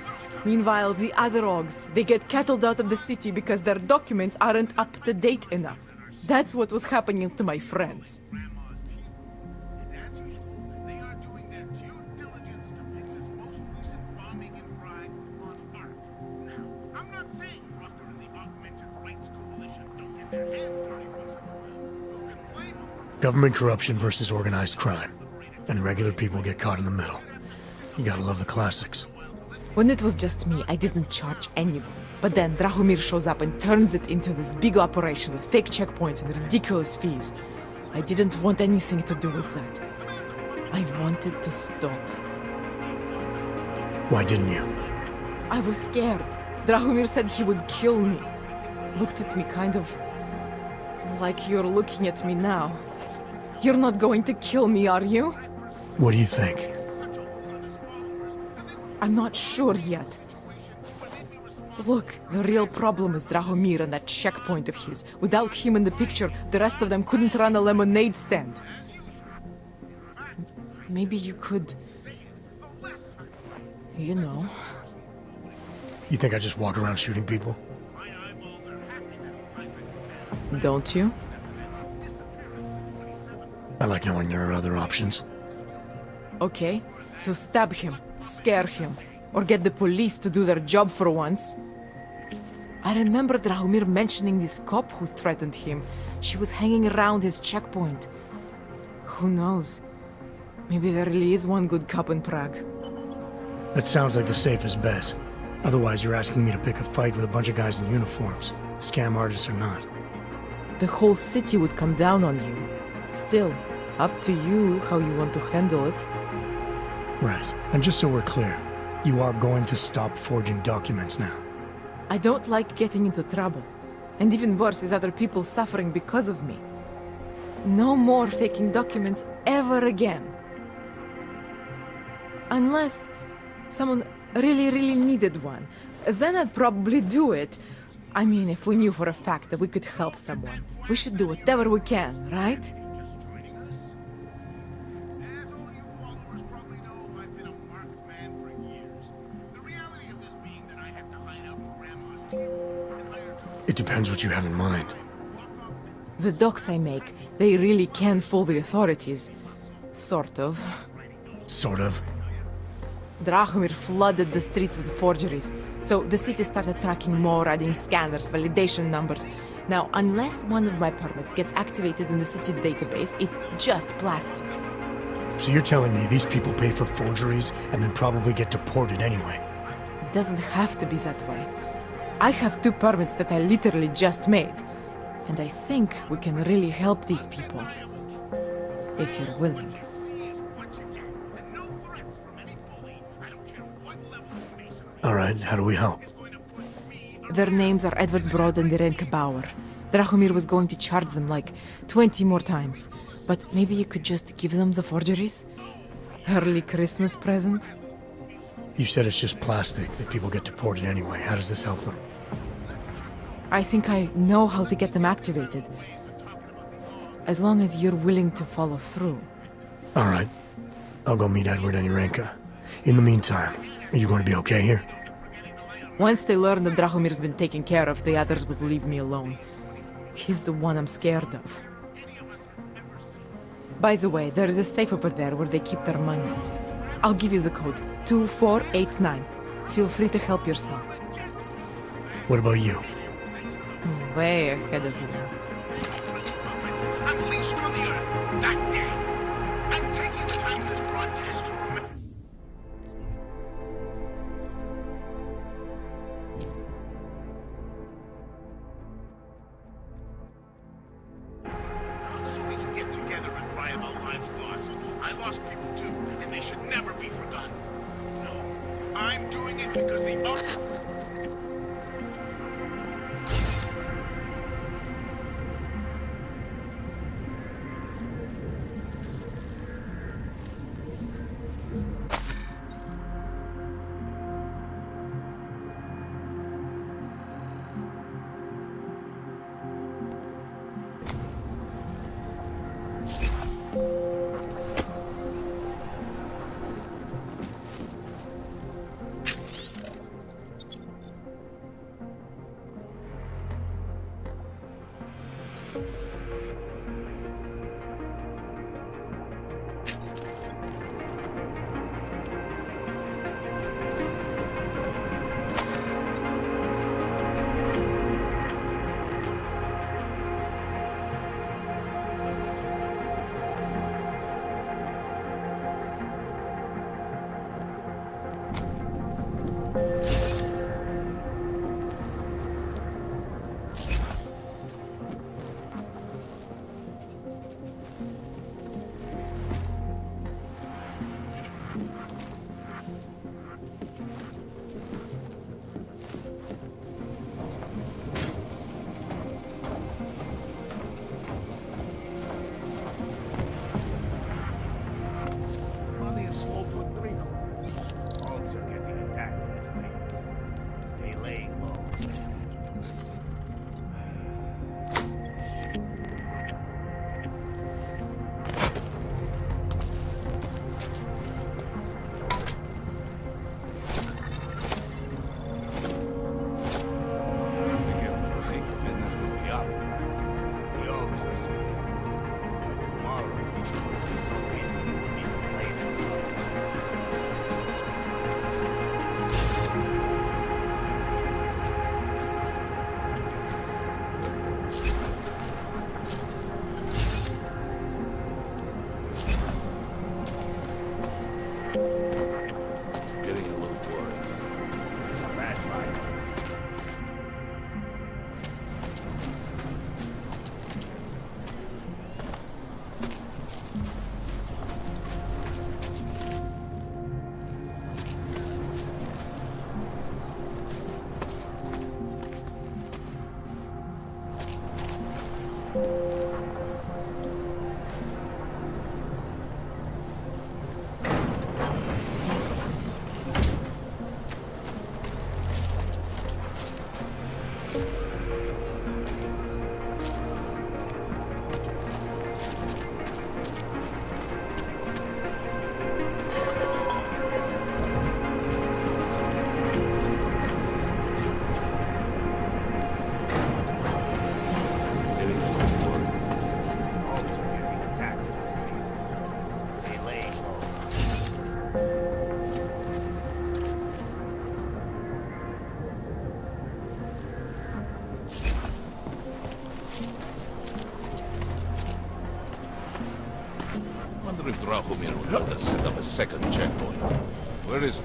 Meanwhile, the other Ogs, they get cattled out of the city because their documents aren't up to date enough. That's what was happening to my friends. Government corruption versus organized crime. And regular people get caught in the middle. You gotta love the classics. When it was just me, I didn't charge anyone. But then Drahomir shows up and turns it into this big operation with fake checkpoints and ridiculous fees. I didn't want anything to do with that. I wanted to stop. Why didn't you? I was scared. Drahomir said he would kill me. Looked at me kind of... like you're looking at me now. You're not going to kill me, are you? What do you think? I'm not sure yet. Look, the real problem is Drahomir and that checkpoint of his. Without him in the picture, the rest of them couldn't run a lemonade stand. Maybe you could... you know... You think I just walk around shooting people? Don't you? I like knowing there are other options. Okay, so stab him, scare him, or get the police to do their job for once. I remember Drahomir mentioning this cop who threatened him. She was hanging around his checkpoint. Who knows? Maybe there really is one good cop in Prague. That sounds like the safest bet. Otherwise, you're asking me to pick a fight with a bunch of guys in uniforms, scam artists or not. The whole city would come down on you. Still, up to you how you want to handle it. Right. And just so we're clear, you are going to stop forging documents now. I don't like getting into trouble. And even worse is other people suffering because of me. No more faking documents ever again. Unless someone really needed one. Then I'd probably do it. I mean, if we knew for a fact that we could help someone. We should do whatever we can, right? It depends what you have in mind. The docs I make, they really can fool the authorities. Sort of. Sort of? Drahomir flooded the streets with forgeries, so the city started tracking more, adding scanners, validation numbers. Now, unless one of my permits gets activated in the city database, it's just plastic. So you're telling me these people pay for forgeries and then probably get deported anyway? It doesn't have to be that way. I have 2 permits that I literally just made. And I think we can really help these people. If you're willing. Alright, how do we help? Their names are Edward Broad and Irenka Bauer. Drahomir was going to charge them like 20 more times. But maybe you could just give them the forgeries? Early Christmas present? You said it's just plastic, that people get deported anyway. How does this help them? I think I know how to get them activated. As long as you're willing to follow through. Alright. I'll go meet Edward and Irenka. In the meantime, are you going to be okay here? Once they learn that Drahomir's been taken care of, the others will leave me alone. He's the one I'm scared of. By the way, there is a safe over there where they keep their money. I'll give you the code. 2489. Feel free to help yourself. What about you? Way ahead of you. Unleashed on the Earth that day. I'm taking the time of this broadcast to remember. So we can get together and cry about lives lost. I lost people too, and they should never be forgotten. No, I'm doing it because the wonder if Drahomir would let us set up a second checkpoint. Where is it?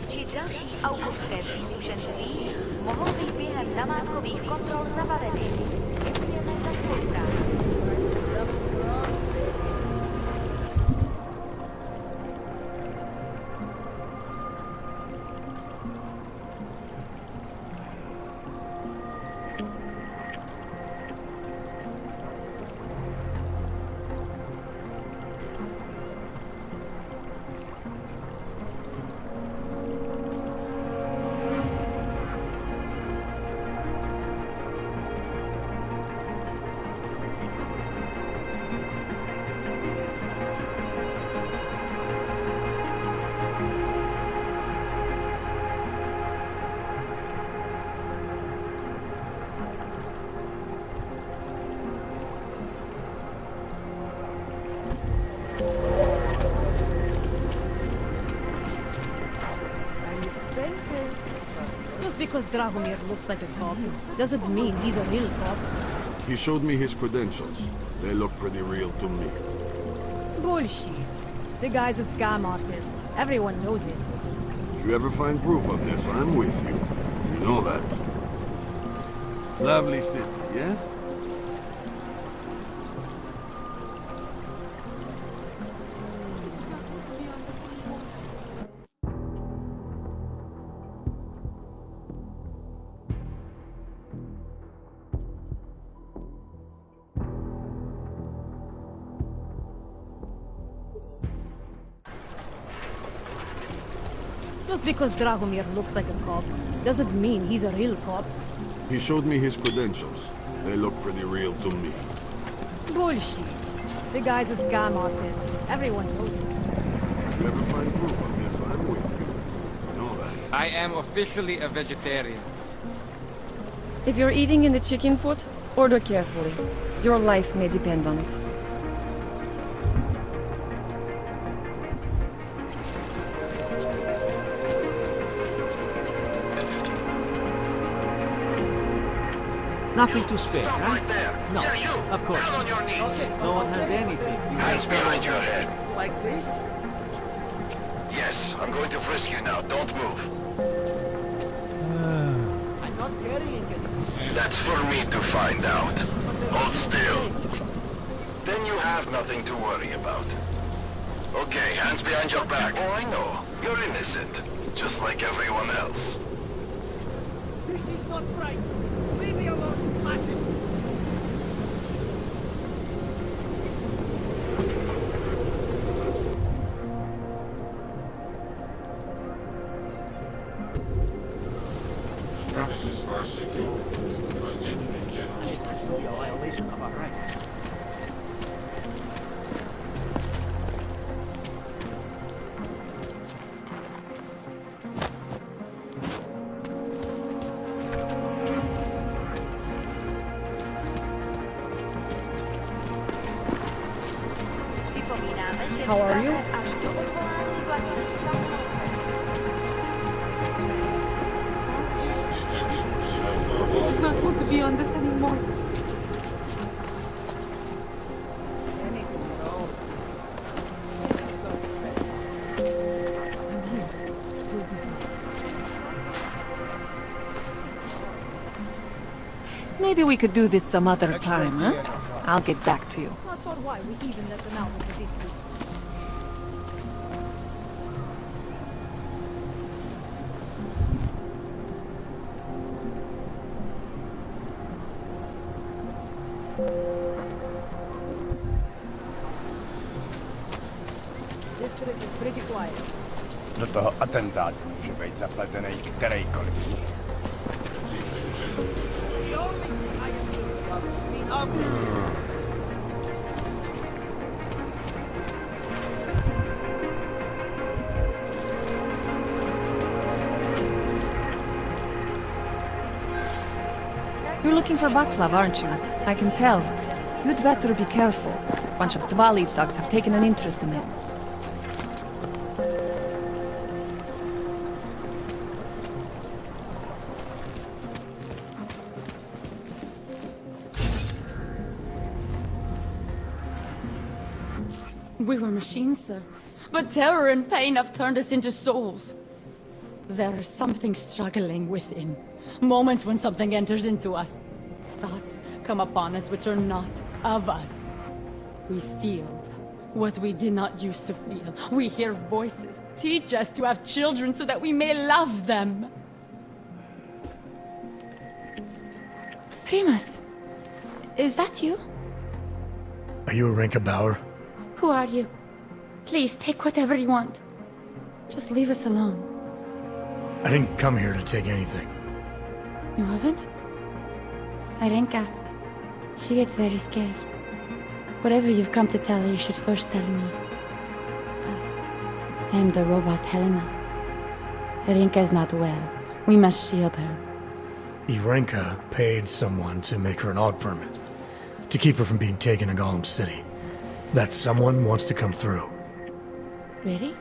či další autorské příslušenství mohou být během namátkových kontrol zabaveny. Děkujeme za spolupráci. Just because Drahomir looks like a cop doesn't mean he's a real cop. He showed me his credentials. They look pretty real to me. Bullshit. The guy's a scam artist. Everyone knows it. If you ever find proof of this, I'm with you. You know that. Lovely city, yes? Just because Drahomir looks like a cop doesn't mean he's a real cop. He showed me his credentials. They look pretty real to me. Bullshit. The guy's a scam artist. Everyone knows it. If you ever find proof of this, I'm with you. You know that. I am officially a vegetarian. If you're eating in the chicken foot, order carefully. Your life may depend on it. Nothing to spare, huh? Right there. No, Yeah, you. of course. Down on your knees. Okay, no one has anything. Hands behind your head. Like this? Yes, I'm going to frisk you now. Don't move. I'm not carrying it. That's for me to find out. Hold still. Then you have nothing to worry about. Okay, hands behind your back. Oh, I know. You're innocent. Just like everyone else. This is not right. Leave me alone, fascist. Premises are secure. This is a violation of our rights. How are you? I do not want to be on this anymore. Maybe we could do this some other time, huh? I'll get back to you. Not for why we even let them out of the district. District is pretty quiet. Toto atentát může být zapletený kterejkoliv z nich. The only thing I can do about is being ugly. You're looking for Vaclav, aren't you? I can tell. You'd better be careful. A bunch of Dvali thugs have taken an interest in him. We were machines, sir. But terror and pain have turned us into souls. There is something struggling within. Moments when something enters into us. Thoughts come upon us which are not of us. We feel what we did not used to feel. We hear voices teach us to have children so that we may love them. Primus, is that you? Are you Arenka Bauer? Who are you? Please, take whatever you want. Just leave us alone. I didn't come here to take anything. You haven't? Arenka, she gets very scared. Whatever you've come to tell her, you should first tell me. I am the robot Helena. Arenka is not well. We must shield her. Arenka paid someone to make her an AUG permit. To keep her from being taken to Golem City. That someone wants to come through. Really?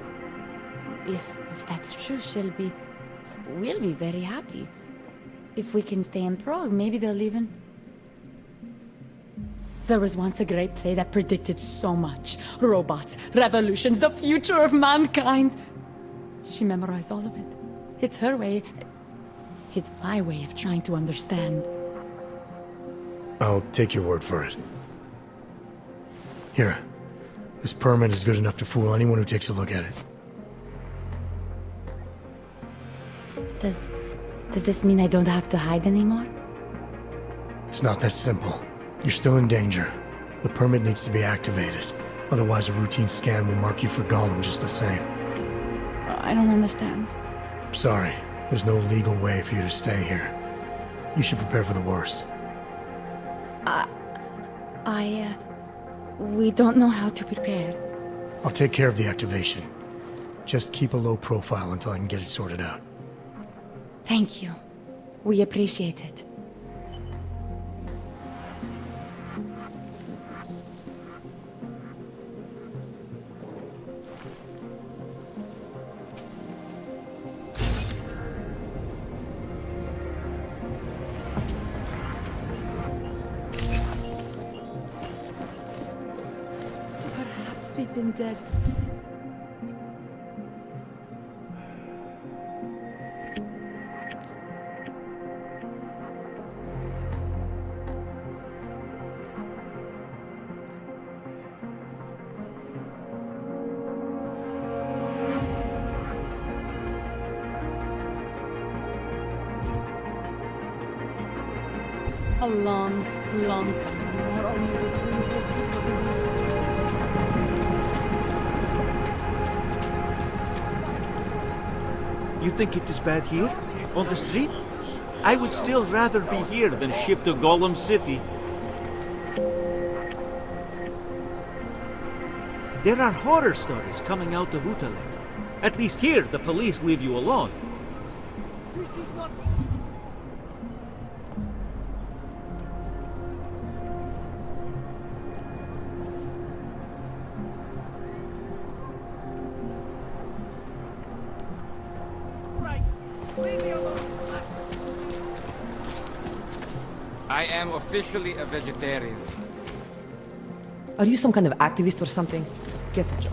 If that's true, we'll be very happy. If we can stay in Prague, maybe they'll even... There was once a great play that predicted so much. Robots, revolutions, the future of mankind. She memorized all of it. It's her way. It's my way of trying to understand. I'll take your word for it. Here. This permit is good enough to fool anyone who takes a look at it. Does this mean I don't have to hide anymore? It's not that simple. You're still in danger. The permit needs to be activated. Otherwise, a routine scan will mark you for Golem just the same. I don't understand. Sorry. There's no legal way for you to stay here. You should prepare for the worst. We don't know how to prepare. I'll take care of the activation. Just keep a low profile until I can get it sorted out. Thank you. We appreciate it. Perhaps we've been dead. A long, long time. Not only the dreams of You think it is bad here? On the street? I would still rather be here than shipped to Golem City. There are horror stories coming out of Utale. At least here, the police leave you alone. This is not... Right. Leave me alone. I am officially a vegetarian. Are you some kind of activist or something? Get the job.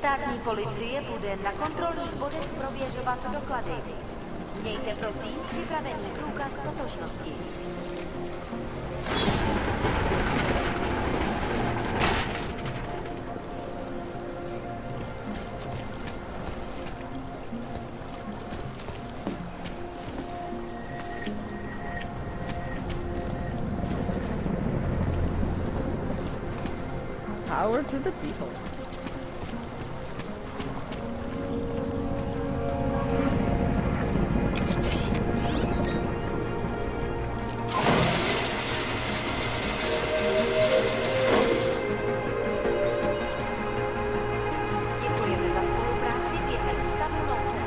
státní policie bude na kontrolních bodech prověřovat doklady. Mějte prosím připravený průkaz totožnosti. Power to the people. Děkujeme za spolupráci během stavu nouze.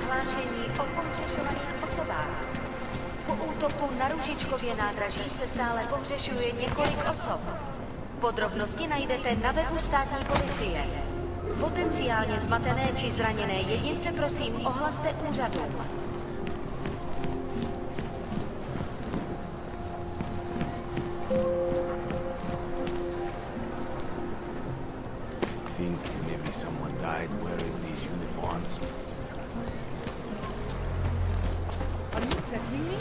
Hlášení o pohřešovaných osobách. Po útoku na Růžičkově nádraží se stále pohřešuje několik osob. Podrobnosti najdete na webu státní policie. Potenciálně zmatené či zraněné jedince prosím ohlaste úřadům. Think maybe someone died wearing these uniforms. Are you threatening me?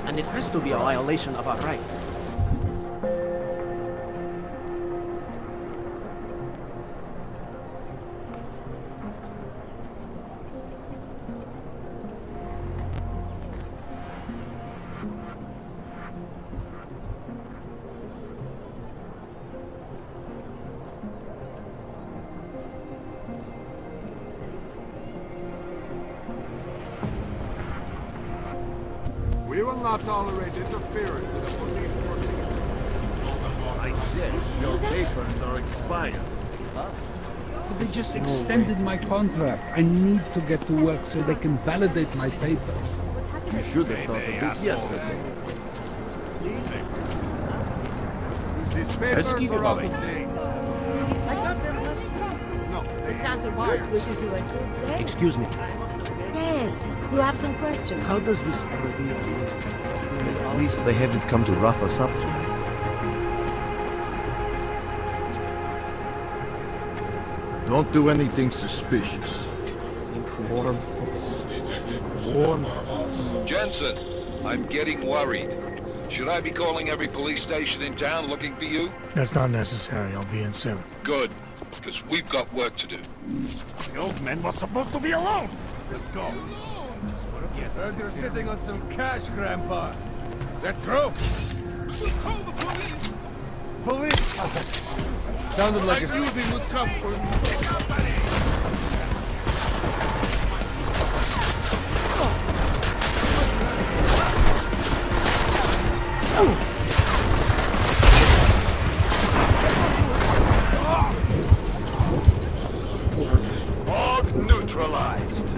And it has to be a violation of our rights. We will not tolerate interference in the police working. I said your papers are expired. But they just extended my contract. I need to get to work so they can validate my papers. You should have thought of this yesterday. These papers are out of date. I got them last time. No, The Santa Wild wishes he were here today. Excuse me. Yes, you have some questions. How does this ever be? At least they haven't come to rough us up tonight. Don't do anything suspicious. Think warm thoughts. Warm Jensen, I'm getting worried. Should I be calling every police station in town looking for you? That's not necessary. I'll be in soon. Good, because we've got work to do. The old man was supposed to be alone. Let's go. Heard you're sitting on some cash, Grandpa. That's true. Call the police. Police! Sounded like I knew they would come for me. Hog neutralized.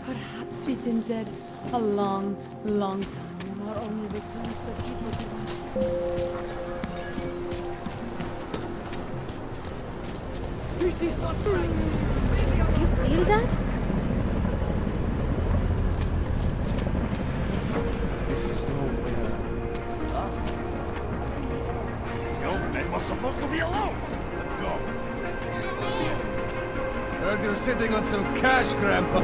Perhaps we've been dead a long, long time. Not only the things that people do. This is not right. You feel that? This is nowhere. The old man was supposed to be alone. Let's go. Heard you're sitting on some cash, Grandpa.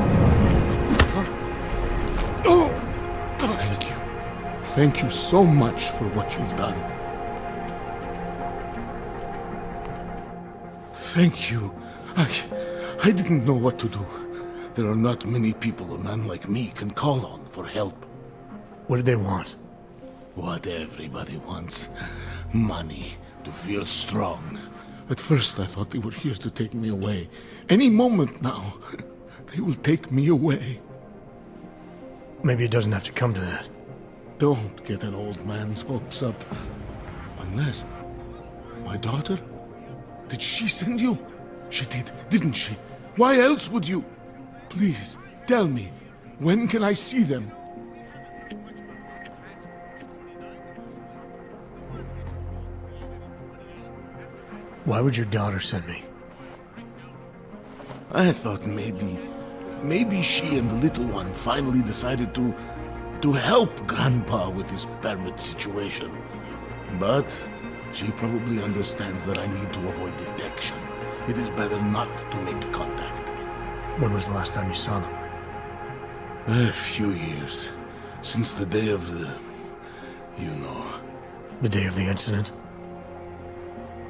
Oh! Thank you. Thank you so much for what you've done. Thank you. I didn't know what to do. There are not many people a man like me can call on for help. What did they want? What everybody wants. Money. To feel strong. At first I thought they were here to take me away. Any moment now, they will take me away. Maybe it doesn't have to come to that. Don't get an old man's hopes up. Unless... My daughter? Did she send you? She did, didn't she? Why else would you? Please, tell me. When can I see them? Why would your daughter send me? I thought maybe she and the little one finally decided to help Grandpa with his permit situation. But she probably understands that I need to avoid detection. It is better not to make contact. When was the last time you saw them? A few years. Since the day of the... you know. The day of the incident?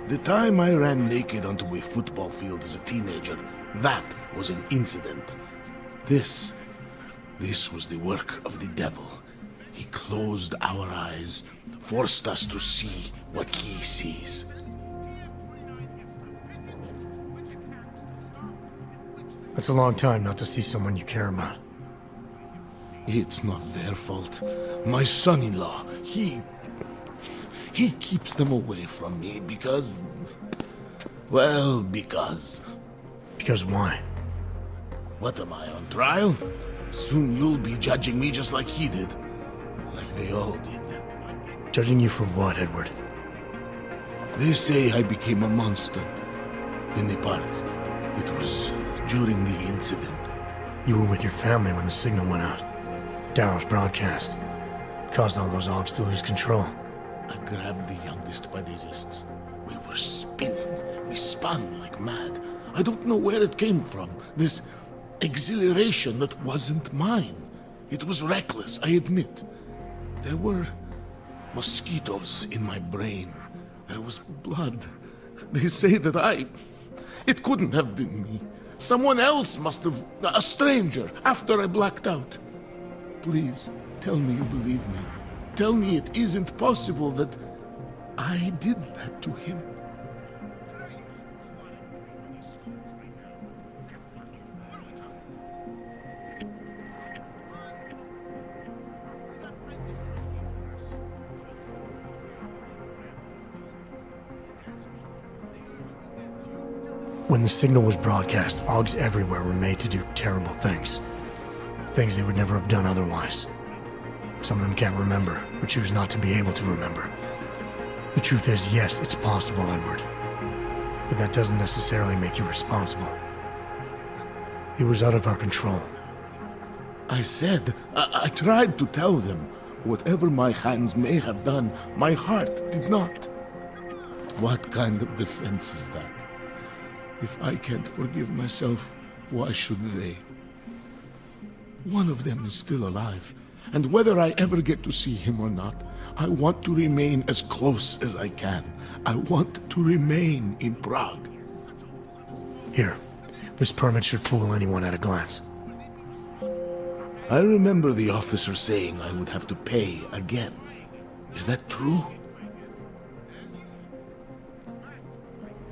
The time I ran naked onto a football field as a teenager, that was an incident. This was the work of the devil. He closed our eyes, forced us to see what he sees. That's a long time not to see someone you care about. It's not their fault. My son-in-law, he keeps them away from me because... well, because... Because why? What am I, on trial? Soon you'll be judging me just like he did. Like they all did. Judging you for what, Edward? They say I became a monster. In the park. It was during the incident. You were with your family when the signal went out. Darrow's broadcast. Caused all those Augs to lose control. I grabbed the youngest by the wrists. We were spinning. We spun like mad. I don't know where it came from. This exhilaration that wasn't mine. It was reckless, I admit. There were mosquitoes in my brain. There was blood. They say that it couldn't have been me. Someone else must have... a stranger, after I blacked out. Please, tell me you believe me. Tell me it isn't possible that I did that to him. When the signal was broadcast, Augs everywhere were made to do terrible things. Things they would never have done otherwise. Some of them can't remember, or choose not to be able to remember. The truth is, yes, it's possible, Edward. But that doesn't necessarily make you responsible. It was out of our control. I said, I tried to tell them. Whatever my hands may have done, my heart did not. What kind of defense is that? If I can't forgive myself, why should they? One of them is still alive, and whether I ever get to see him or not, I want to remain as close as I can. I want to remain in Prague. Here, this permit should fool anyone at a glance. I remember the officer saying I would have to pay again. Is that true?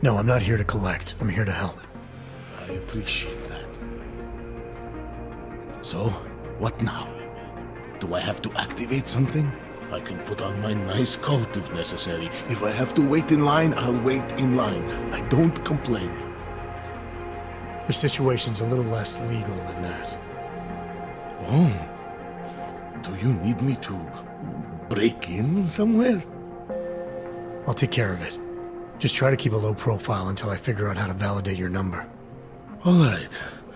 No, I'm not here to collect. I'm here to help. I appreciate that. So, what now? Do I have to activate something? I can put on my nice coat if necessary. If I have to wait in line, I'll wait in line. I don't complain. The situation's a little less legal than that. Oh. Do you need me to break in somewhere? I'll take care of it. Just try to keep a low profile until I figure out how to validate your number. All right.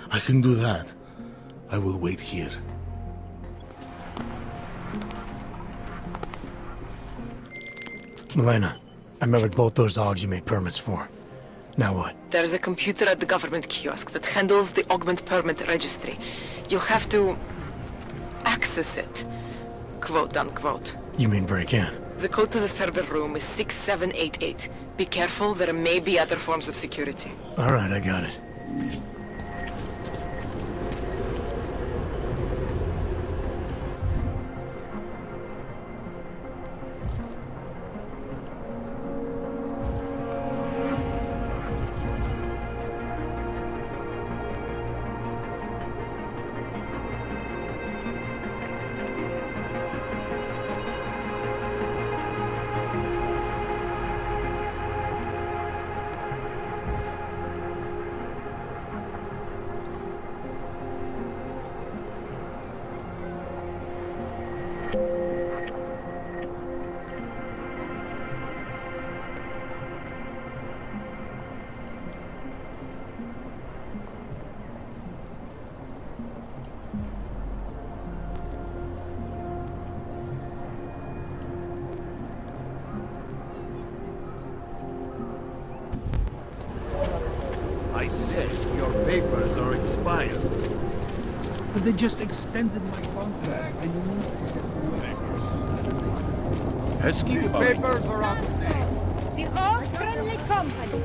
I can do that. I will wait here. Milena, I met with both those Augs you made permits for. Now what? There's a computer at the government kiosk that handles the augment permit registry. You'll have to access it, quote unquote. You mean break in? The code to the server room is 6788. Be careful, there may be other forms of security. Alright, I got it. I said your papers are expired. But they just extended my contract. I need to get to work. These papers are out of date. The all-friendly company.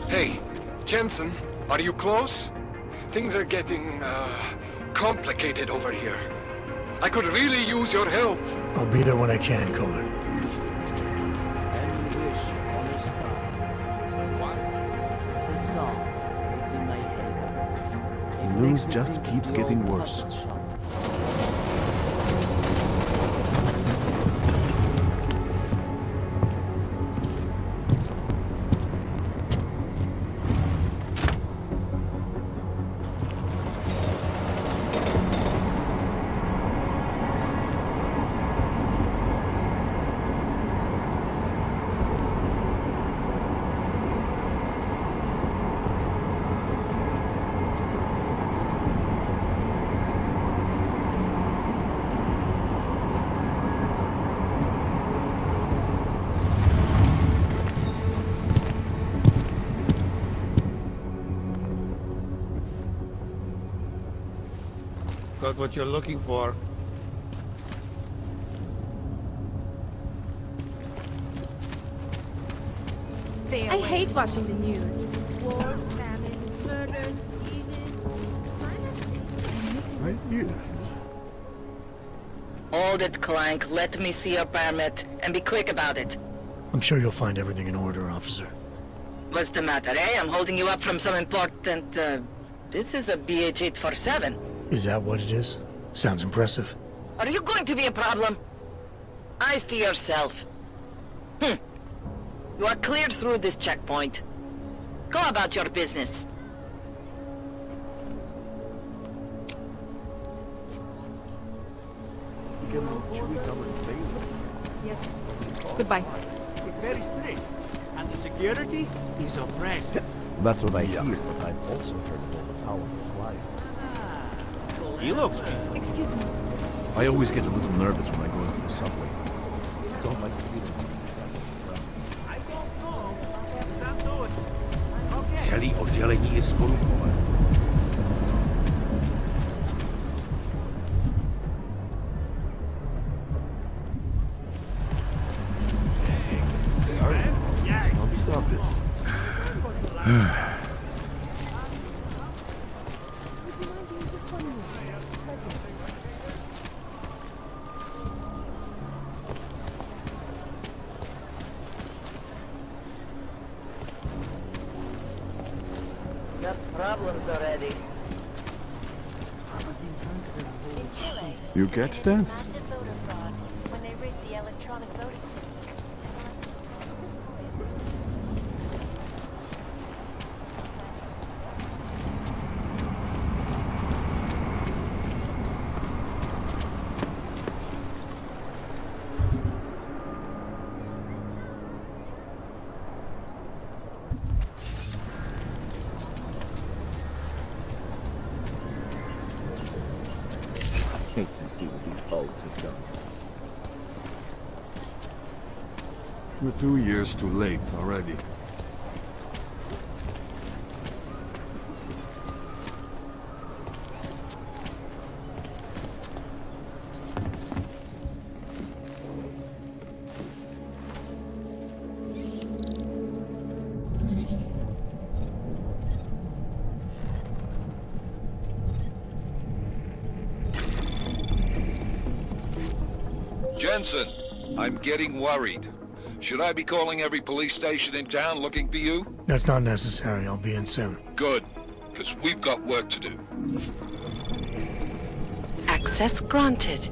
Hey, Jensen, are you close? Things are getting, complicated over here. I could really use your help. I'll be there when I can, Kohler. The news just keeps getting worse. Got what you're looking for. I hate watching the news. Wars, famine, murder, diseases. Right here. Hold it, Clank. Let me see your permit, and be quick about it. I'm sure you'll find everything in order, officer. What's the matter, eh? I'm holding you up from some important, This is a BH-847. Is that what it is? Sounds impressive. Are you going to be a problem? Eyes to yourself. You are cleared through this checkpoint. Go about your business. Yes. Goodbye. It's very strict, and the security is oppressed. That's what I hear, but I've also heard about the power of quiet. He looks me. Excuse me. I always get a little nervous when I go into the subway. Don't like the feeling. I don't know. Sam do it. Okay. Celý oddělení je skorumpované. I'll be stopping. Got problems already. You get that? Massive voter fraud when they rigged the electronic voting system. Hate to see what these bugs have done. We're 2 years too late already. Jensen, I'm getting worried. Should I be calling every police station in town looking for you? That's not necessary. I'll be in soon. Good, because we've got work to do. Access granted.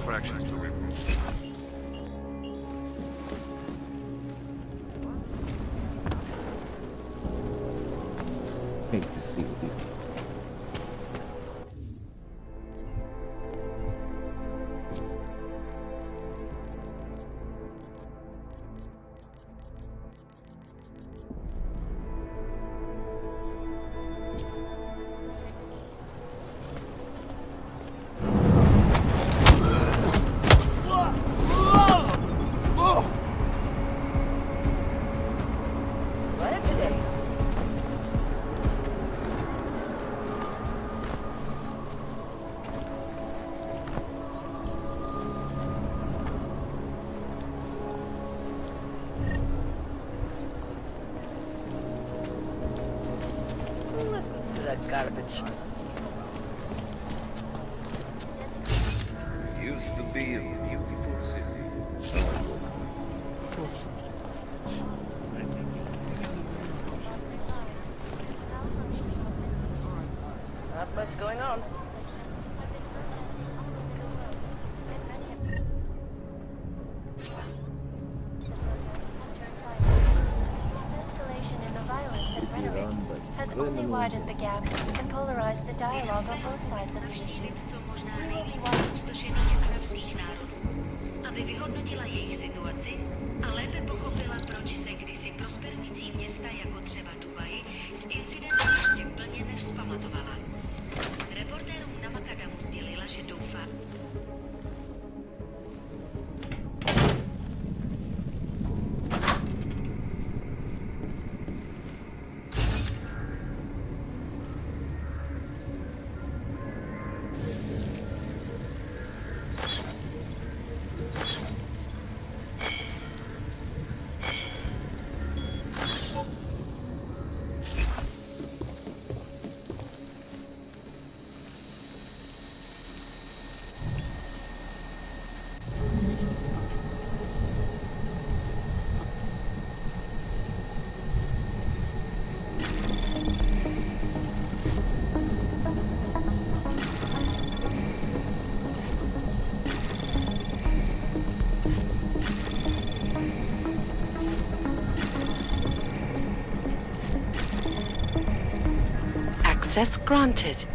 fractions to remove. Hate to see you. Garbage. Used to be a beautiful city. Not much going on. Has only widened the gap and polarized the dialogue on both sides of the issue. Aby vyhodnotila jejich situaci a lépe pochopila, proč se kdysi prosperující města jako třeba Dubaj z incidentu ještě plně nevzpamatovala. Reportérům na Makadamu sdělila, že doufá. Access granted.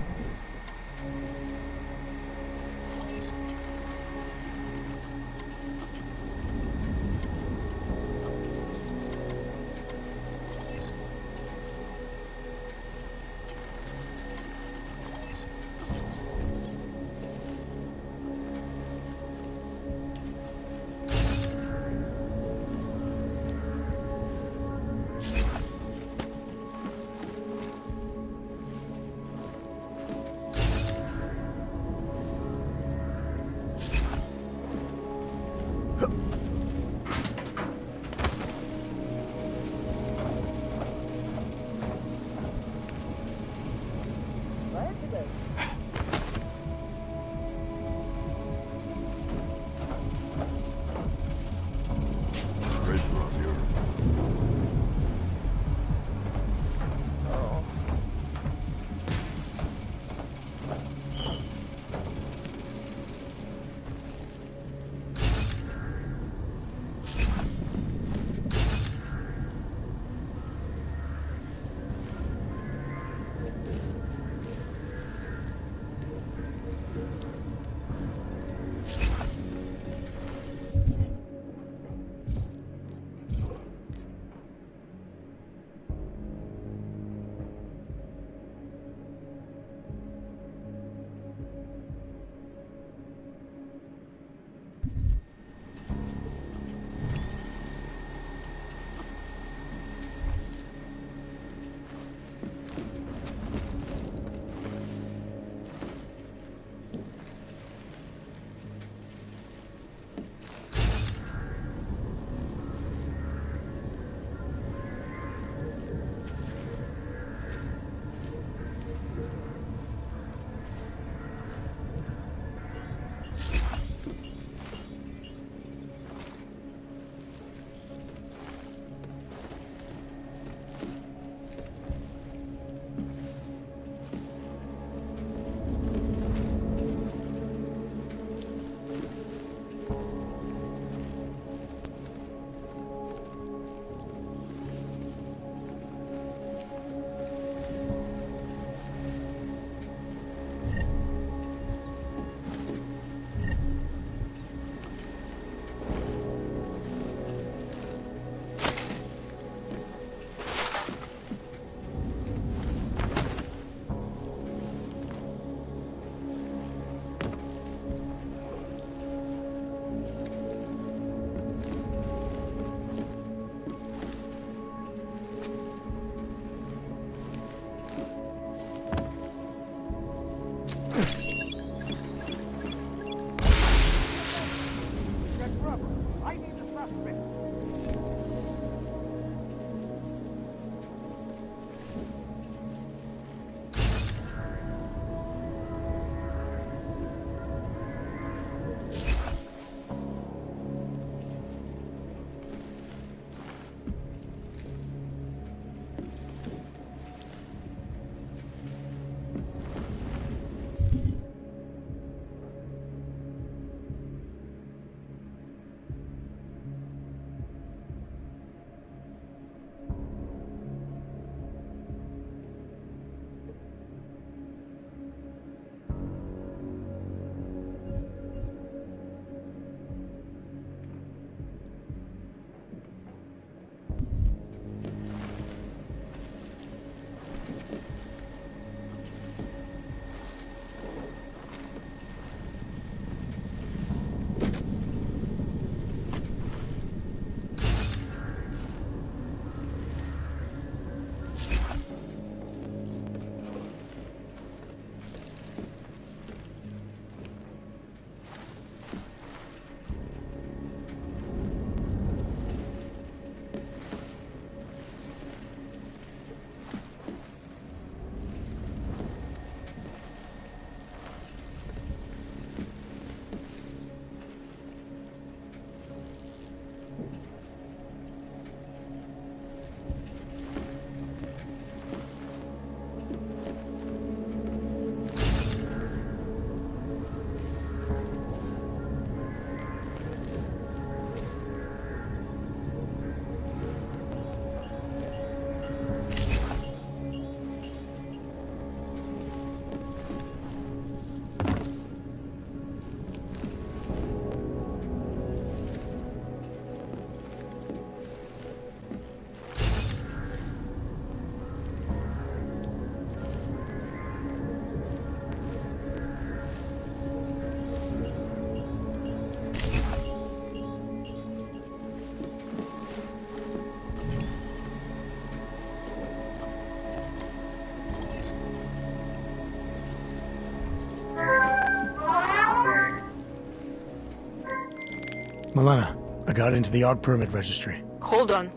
Milena, I got into the ARC permit registry. Hold on.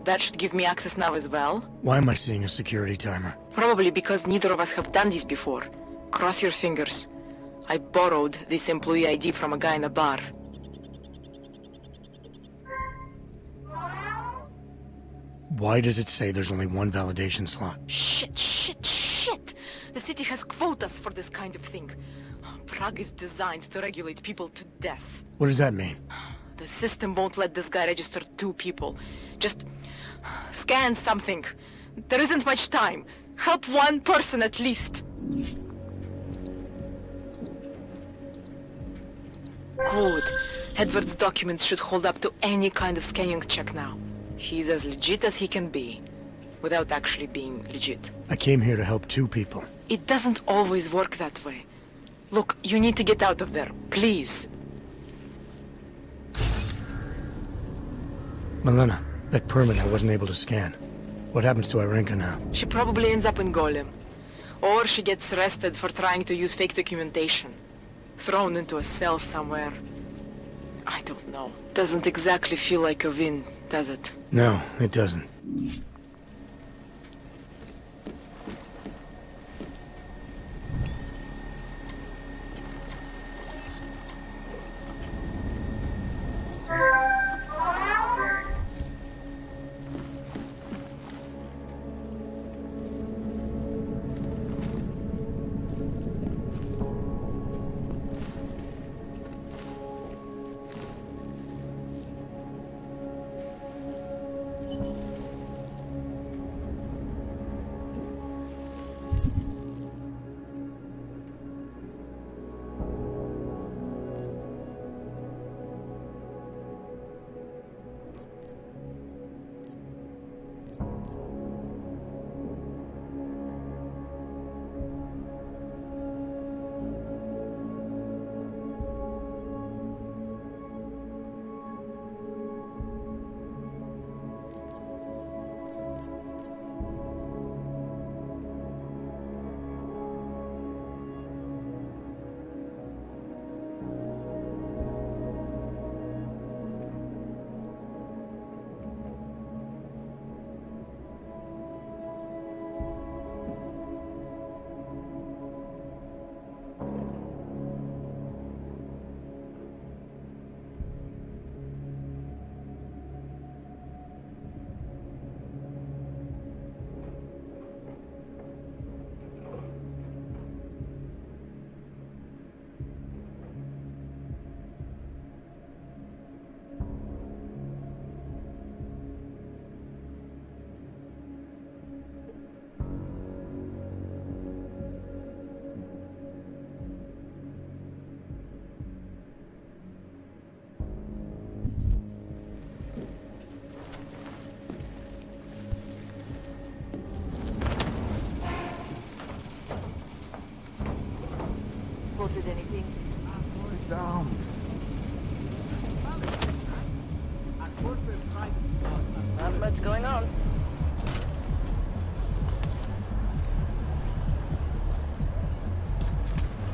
That should give me access now as well. Why am I seeing a security timer? Probably because neither of us have done this before. Cross your fingers. I borrowed this employee ID from a guy in a bar. Why does it say there's only one validation slot? Shit! The city has quotas for this kind of thing. Prague is designed to regulate people to death. What does that mean? The system won't let this guy register 2 people. Just scan something. There isn't much time. Help 1 person at least. Good. Edward's documents should hold up to any kind of scanning check now. He's as legit as he can be, without actually being legit. I came here to help 2 people. It doesn't always work that way. Look, you need to get out of there, please. Milena, that permit I wasn't able to scan. What happens to Irenka now? She probably ends up in Golem. Or she gets arrested for trying to use fake documentation. Thrown into a cell somewhere. I don't know. Doesn't exactly feel like a win, does it? No, it doesn't.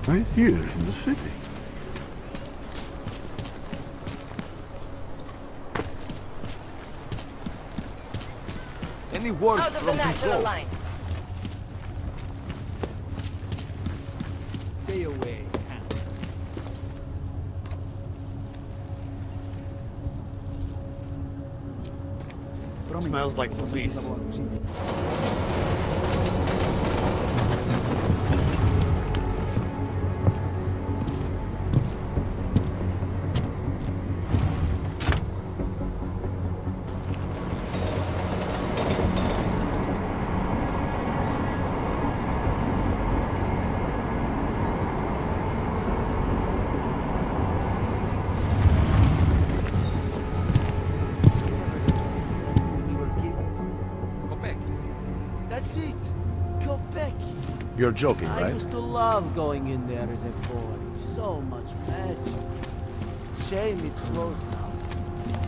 Right here in the city. Any word out of the natural line. Stay away. Smells like police. That's it. Go back. You're joking, I right? used to love going in there as a boy. So much magic. Shame it's closed now.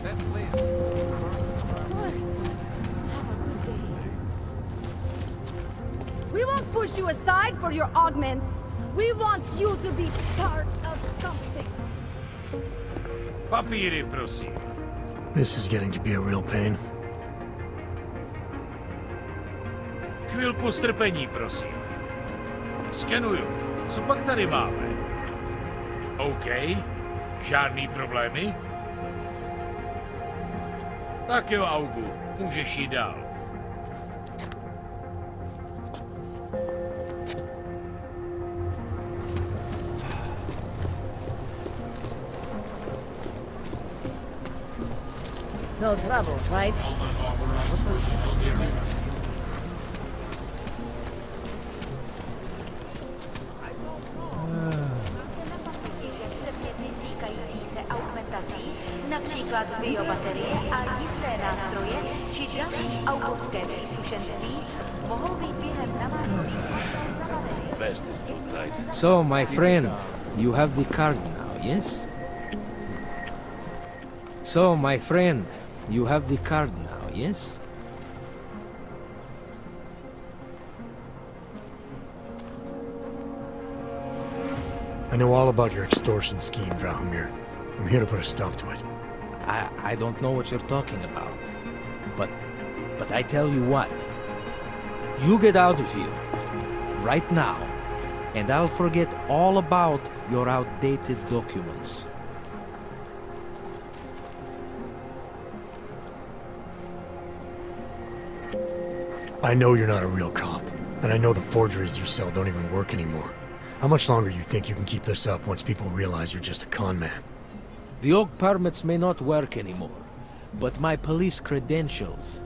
That place. Of course. Have a good day. We won't push you aside for your augments. We want you to be part of something. Papíry, prosím. This is getting to be a real pain. Chvilku strpení, prosím. Skenuju. Co pak tady máme? OK. Žádný problémy? Tak jo, Augu. Můžeš jít dál. No trouble, right? Například biobaterie a jisté nástroje či další autovské příslušenství mohou být během namátkových zabaveny. So, my friend, you have the card now, yes? So, my friend, you have the card now, yes? I know all about your extortion scheme, Drahomir. I'm here to put a stop to it. I don't know what you're talking about. But I tell you what. You get out of here. Right now. And I'll forget all about your outdated documents. I know you're not a real cop. And I know the forgeries you sell don't even work anymore. How much longer do you think you can keep this up once people realize you're just a con man? The OG permits may not work anymore, but my police credentials,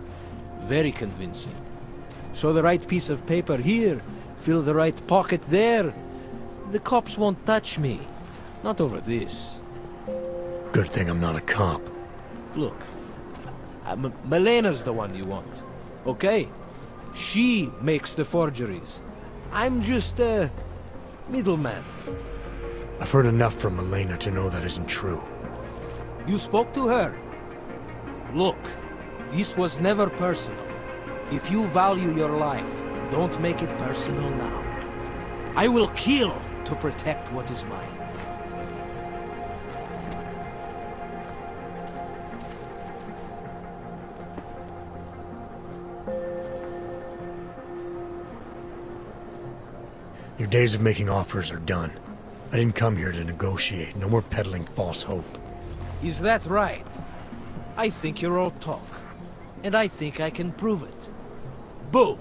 very convincing. Show the right piece of paper here, fill the right pocket there. The cops won't touch me. Not over this. Good thing I'm not a cop. Look, Melena's the one you want, okay? She makes the forgeries. I'm just a middleman. I've heard enough from Elena to know that isn't true. You spoke to her? Look, this was never personal. If you value your life, don't make it personal now. I will kill to protect what is mine. Your days of making offers are done. I didn't come here to negotiate. No more peddling false hope. Is that right? I think you're all talk. And I think I can prove it. Boo!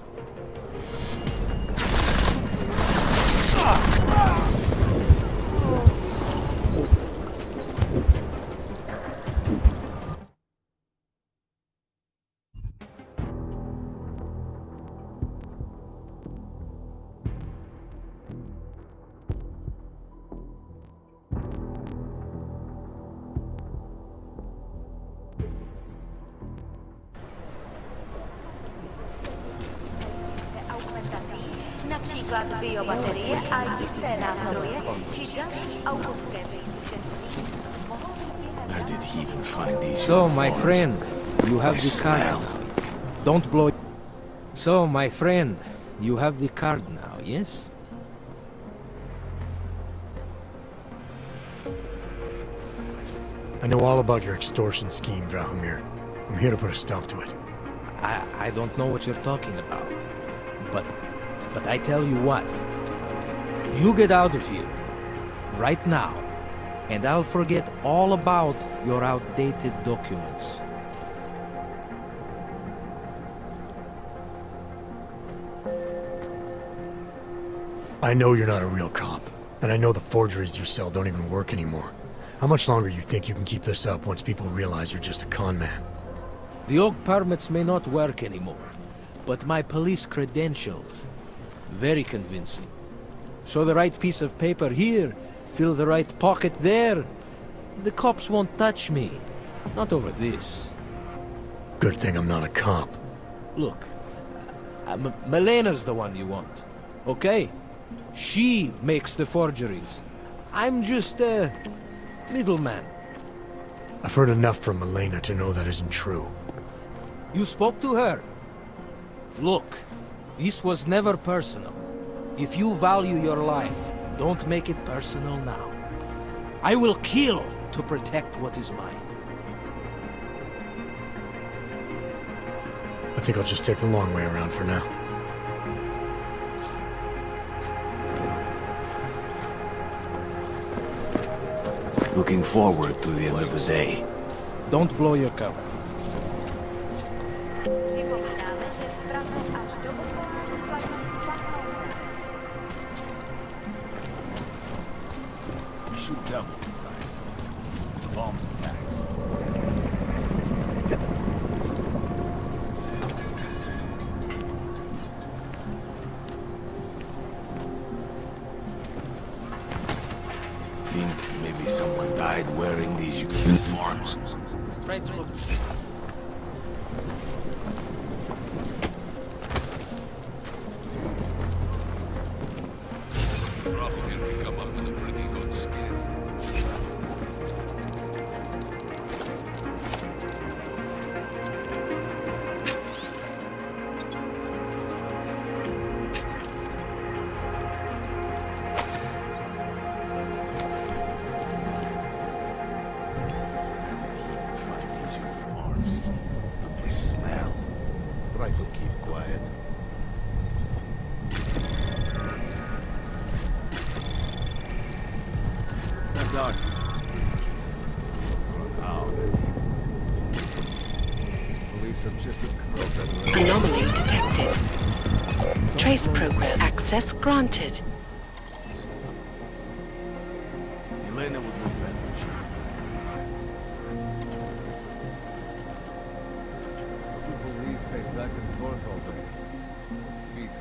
Například biobaterie a jisté nástroje či další autorské příslušenství mohou být během So, my friend, you have the card now. Don't blow. So, my friend, you have the card now, yes? I know all about your extortion scheme, Drahomir. I'm here to put a stop to it. I don't know what you're talking about. But I tell you what. You get out of here. Right now. And I'll forget all about your outdated documents. I know you're not a real cop. And I know the forgeries you sell don't even work anymore. How much longer do you think you can keep this up once people realize you're just a con man? The old permits may not work anymore, but my police credentials, very convincing. Show the right piece of paper here, fill the right pocket there. The cops won't touch me. Not over this. Good thing I'm not a cop. Look, Melena's the one you want, okay? She makes the forgeries. I'm just a middleman. I've heard enough from Elena to know that isn't true. You spoke to her? Look, this was never personal. If you value your life, don't make it personal now. I will kill to protect what is mine. I think I'll just take the long way around for now. Looking forward to the end of the day. Don't blow your cover. Připomínáme, že vpravo až do okolí svatnou svatnou zem. Shoot them, guys. Bomb attacks. Think maybe someone died wearing these uniforms. Right through. Probably come up with a pretty good skin. They smell. Try to keep quiet. That's dark. Oh. Police have just discovered. Anomaly detected. Trace program access granted. Elena would look better. The police pace back and forth all day. Feet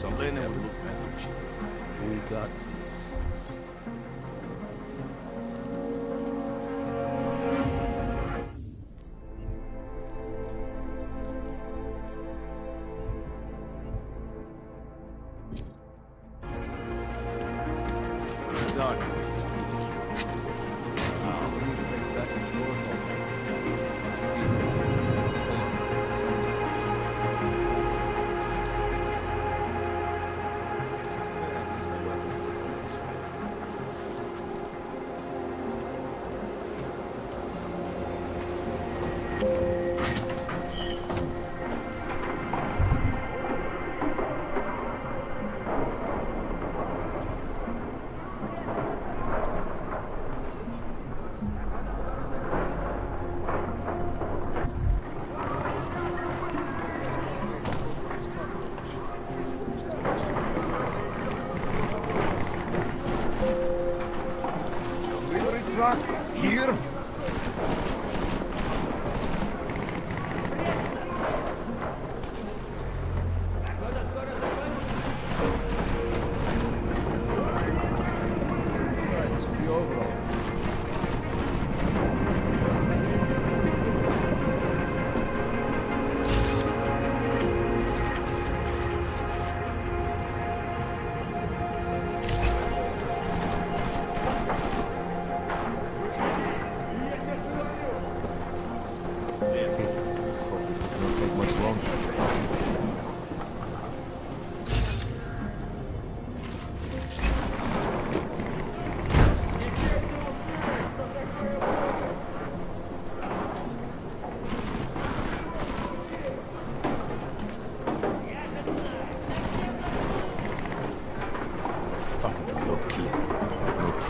Elena would look better. We got this. Dark. Police pace back and forth all day. Delivery truck? Here? This will be over.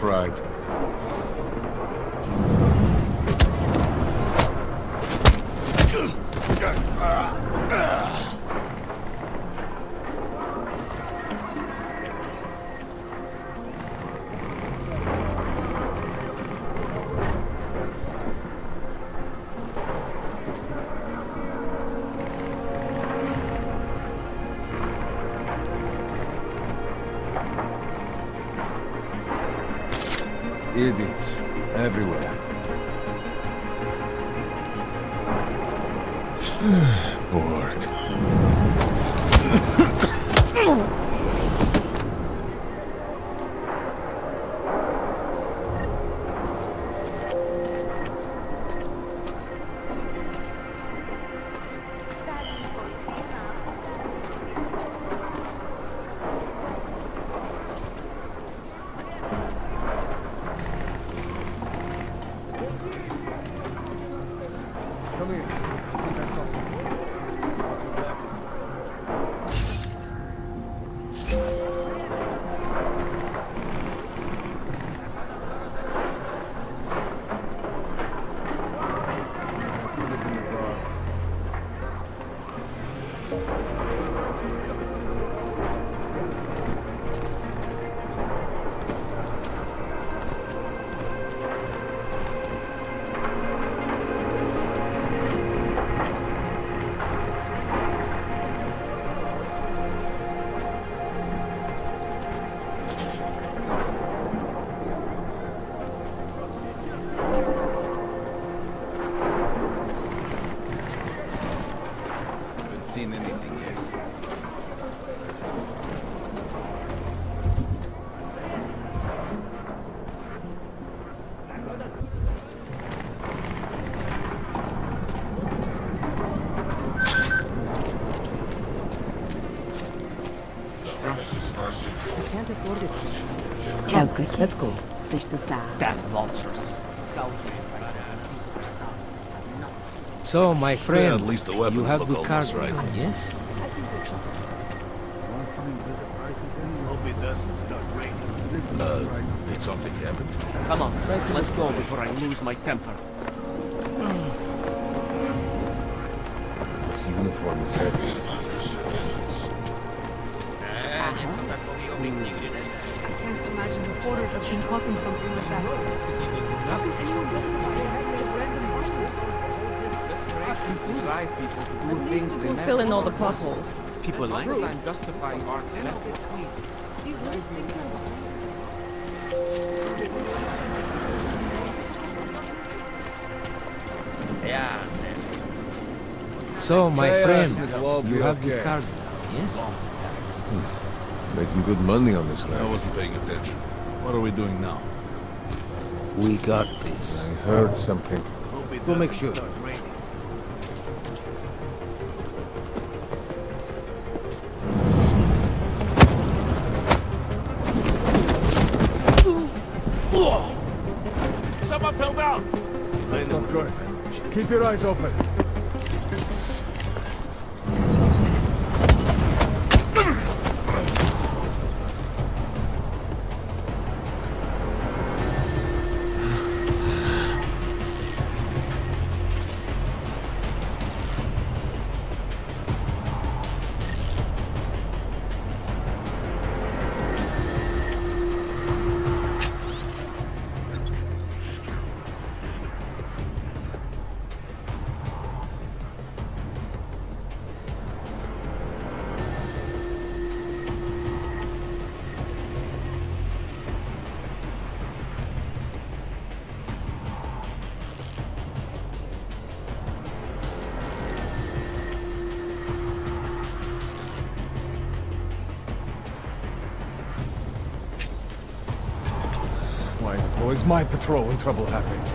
right. Idiots. Everywhere. Bored. Come here. I think I saw something. Haven't seen anything yet. I can't afford it. Ciao, Cookie. Let's go. Coś tu za... Damn vultures. So, my friend, Yeah, at least the weapons you have look the almost card, right. yes? Hope it doesn't start raining. Did something happen? Come on, let's go before I lose my temper. This uniform is heavy. I can't imagine the horror of concocting something like that. How can anyone get do things they never fill in all the thought plot possible. holes. People like time justifying art's method. Yeah. So, my Yes, friend, it'll all be you have the okay. card now, yes? Making good money on this I land. wasn't paying attention. What are we doing now? We got this. I heard something. Hope it We'll make doesn't sure. start raining. Someone fell down! That's not good. Keep your eyes open. Why is it always my patrol when trouble happens?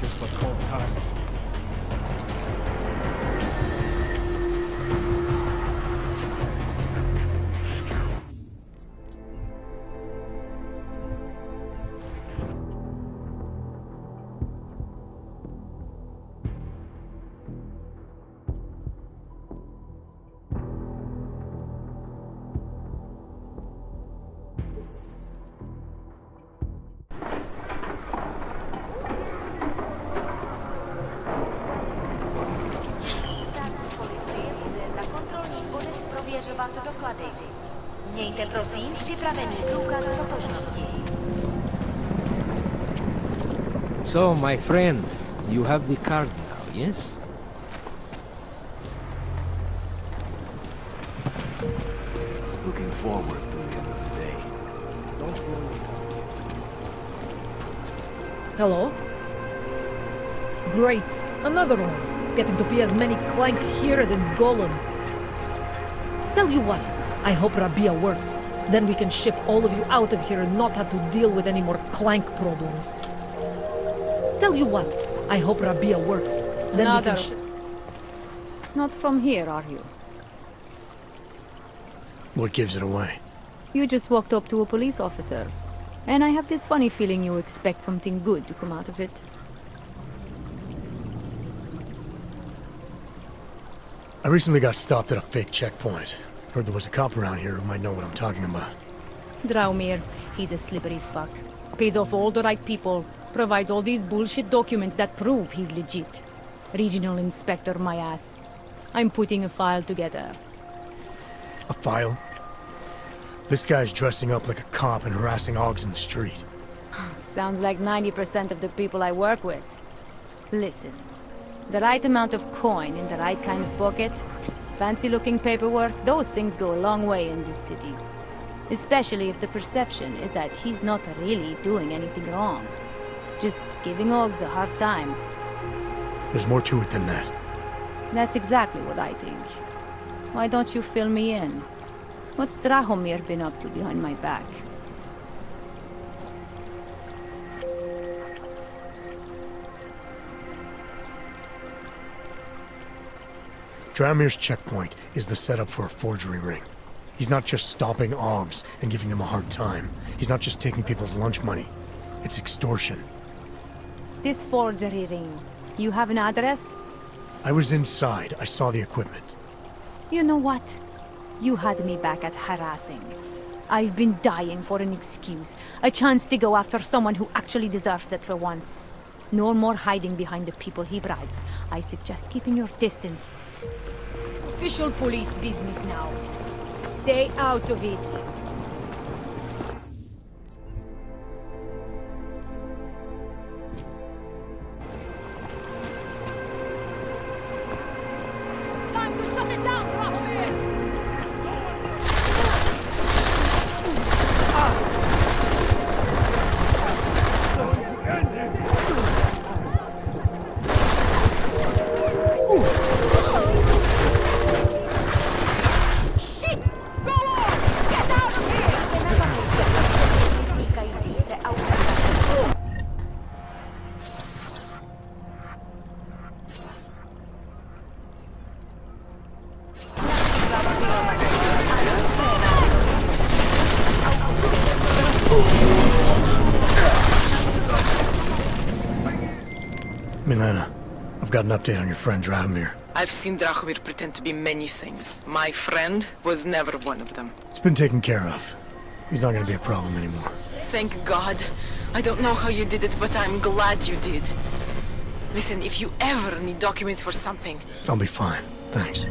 Just like old times. Prosím, připravený průkaz totožnosti. So, my friend, you have the card now, yes? Looking forward to the end of the day. Don't worry. Hello? Great, another one. Getting to be as many clanks here as in Golem. Tell you what, I hope Rabia works. Then we can ship all of you out of here and not have to deal with any more clank problems. Tell you what, I hope Rabia works. Then we can Not from here, are you? What gives it away? You just walked up to a police officer. And I have this funny feeling you expect something good to come out of it. I recently got stopped at a fake checkpoint. Heard there was a cop around here who might know what I'm talking about. Draumir, he's a slippery fuck. Pays off all the right people, provides all these bullshit documents that prove he's legit. Regional inspector, my ass. I'm putting a file together. A file? This guy's dressing up like a cop and harassing Augs in the street. Sounds like 90% of the people I work with. Listen, the right amount of coin in the right kind of pocket, fancy-looking paperwork, those things go a long way in this city. Especially if the perception is that he's not really doing anything wrong. Just giving Augs a hard time. There's more to it than that. That's exactly what I think. Why don't you fill me in? What's Drahomir been up to behind my back? Draumir's checkpoint is the setup for a forgery ring. He's not just stopping Augs and giving them a hard time. He's not just taking people's lunch money. It's extortion. This forgery ring, you have an address? I was inside. I saw the equipment. You know what? You had me back at harassing. I've been dying for an excuse. A chance to go after someone who actually deserves it for once. No more hiding behind the people he bribes. I suggest keeping your distance. Official police business now. Stay out of it. Time to shut it down, Drahomir! Milena, I've got an update on your friend Drahomir. I've seen Drahomir pretend to be many things. My friend was never one of them. It's been taken care of. He's not gonna be a problem anymore. Thank God. I don't know how you did it, but I'm glad you did. Listen, if you ever need documents for something... I'll be fine. Thanks. Do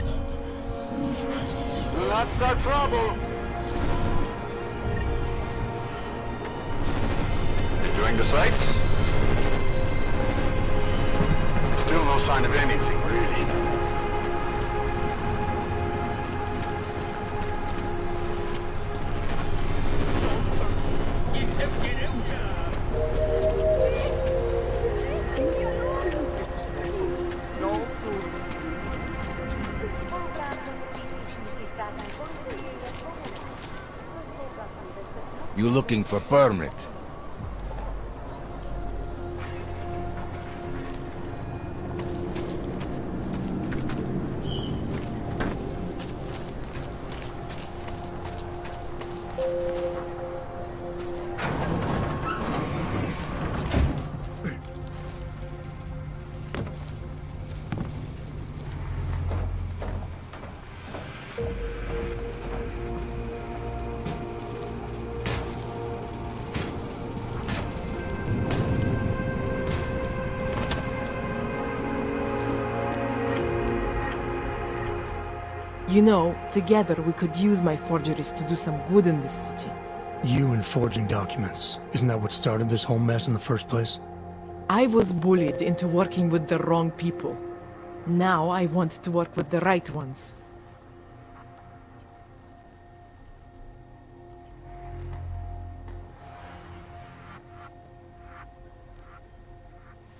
not start trouble. Enjoying the sights? Still no sign of anything, really. You looking for permit? You know, together we could use my forgeries to do some good in this city. You and forging documents. Isn't that what started this whole mess in the first place? I was bullied into working with the wrong people. Now I want to work with the right ones.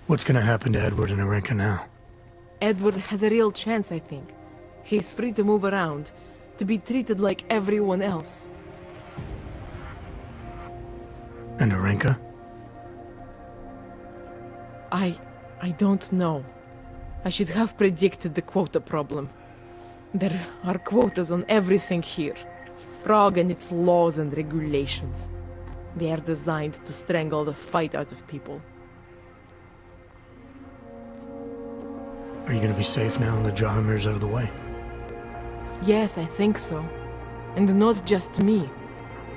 What's gonna happen to Edward and Arenka now? Edward has a real chance, I think. He's free to move around, to be treated like everyone else. And Arenka? I don't know. I should have predicted the quota problem. There are quotas on everything here. Prague and its laws and regulations. They are designed to strangle the fight out of people. Are you gonna be safe now and let Drahomir's out of the way? Yes, I think so. And not just me.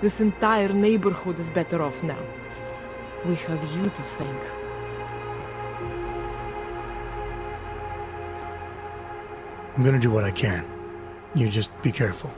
This entire neighborhood is better off now. We have you to thank. I'm gonna do what I can. You just be careful.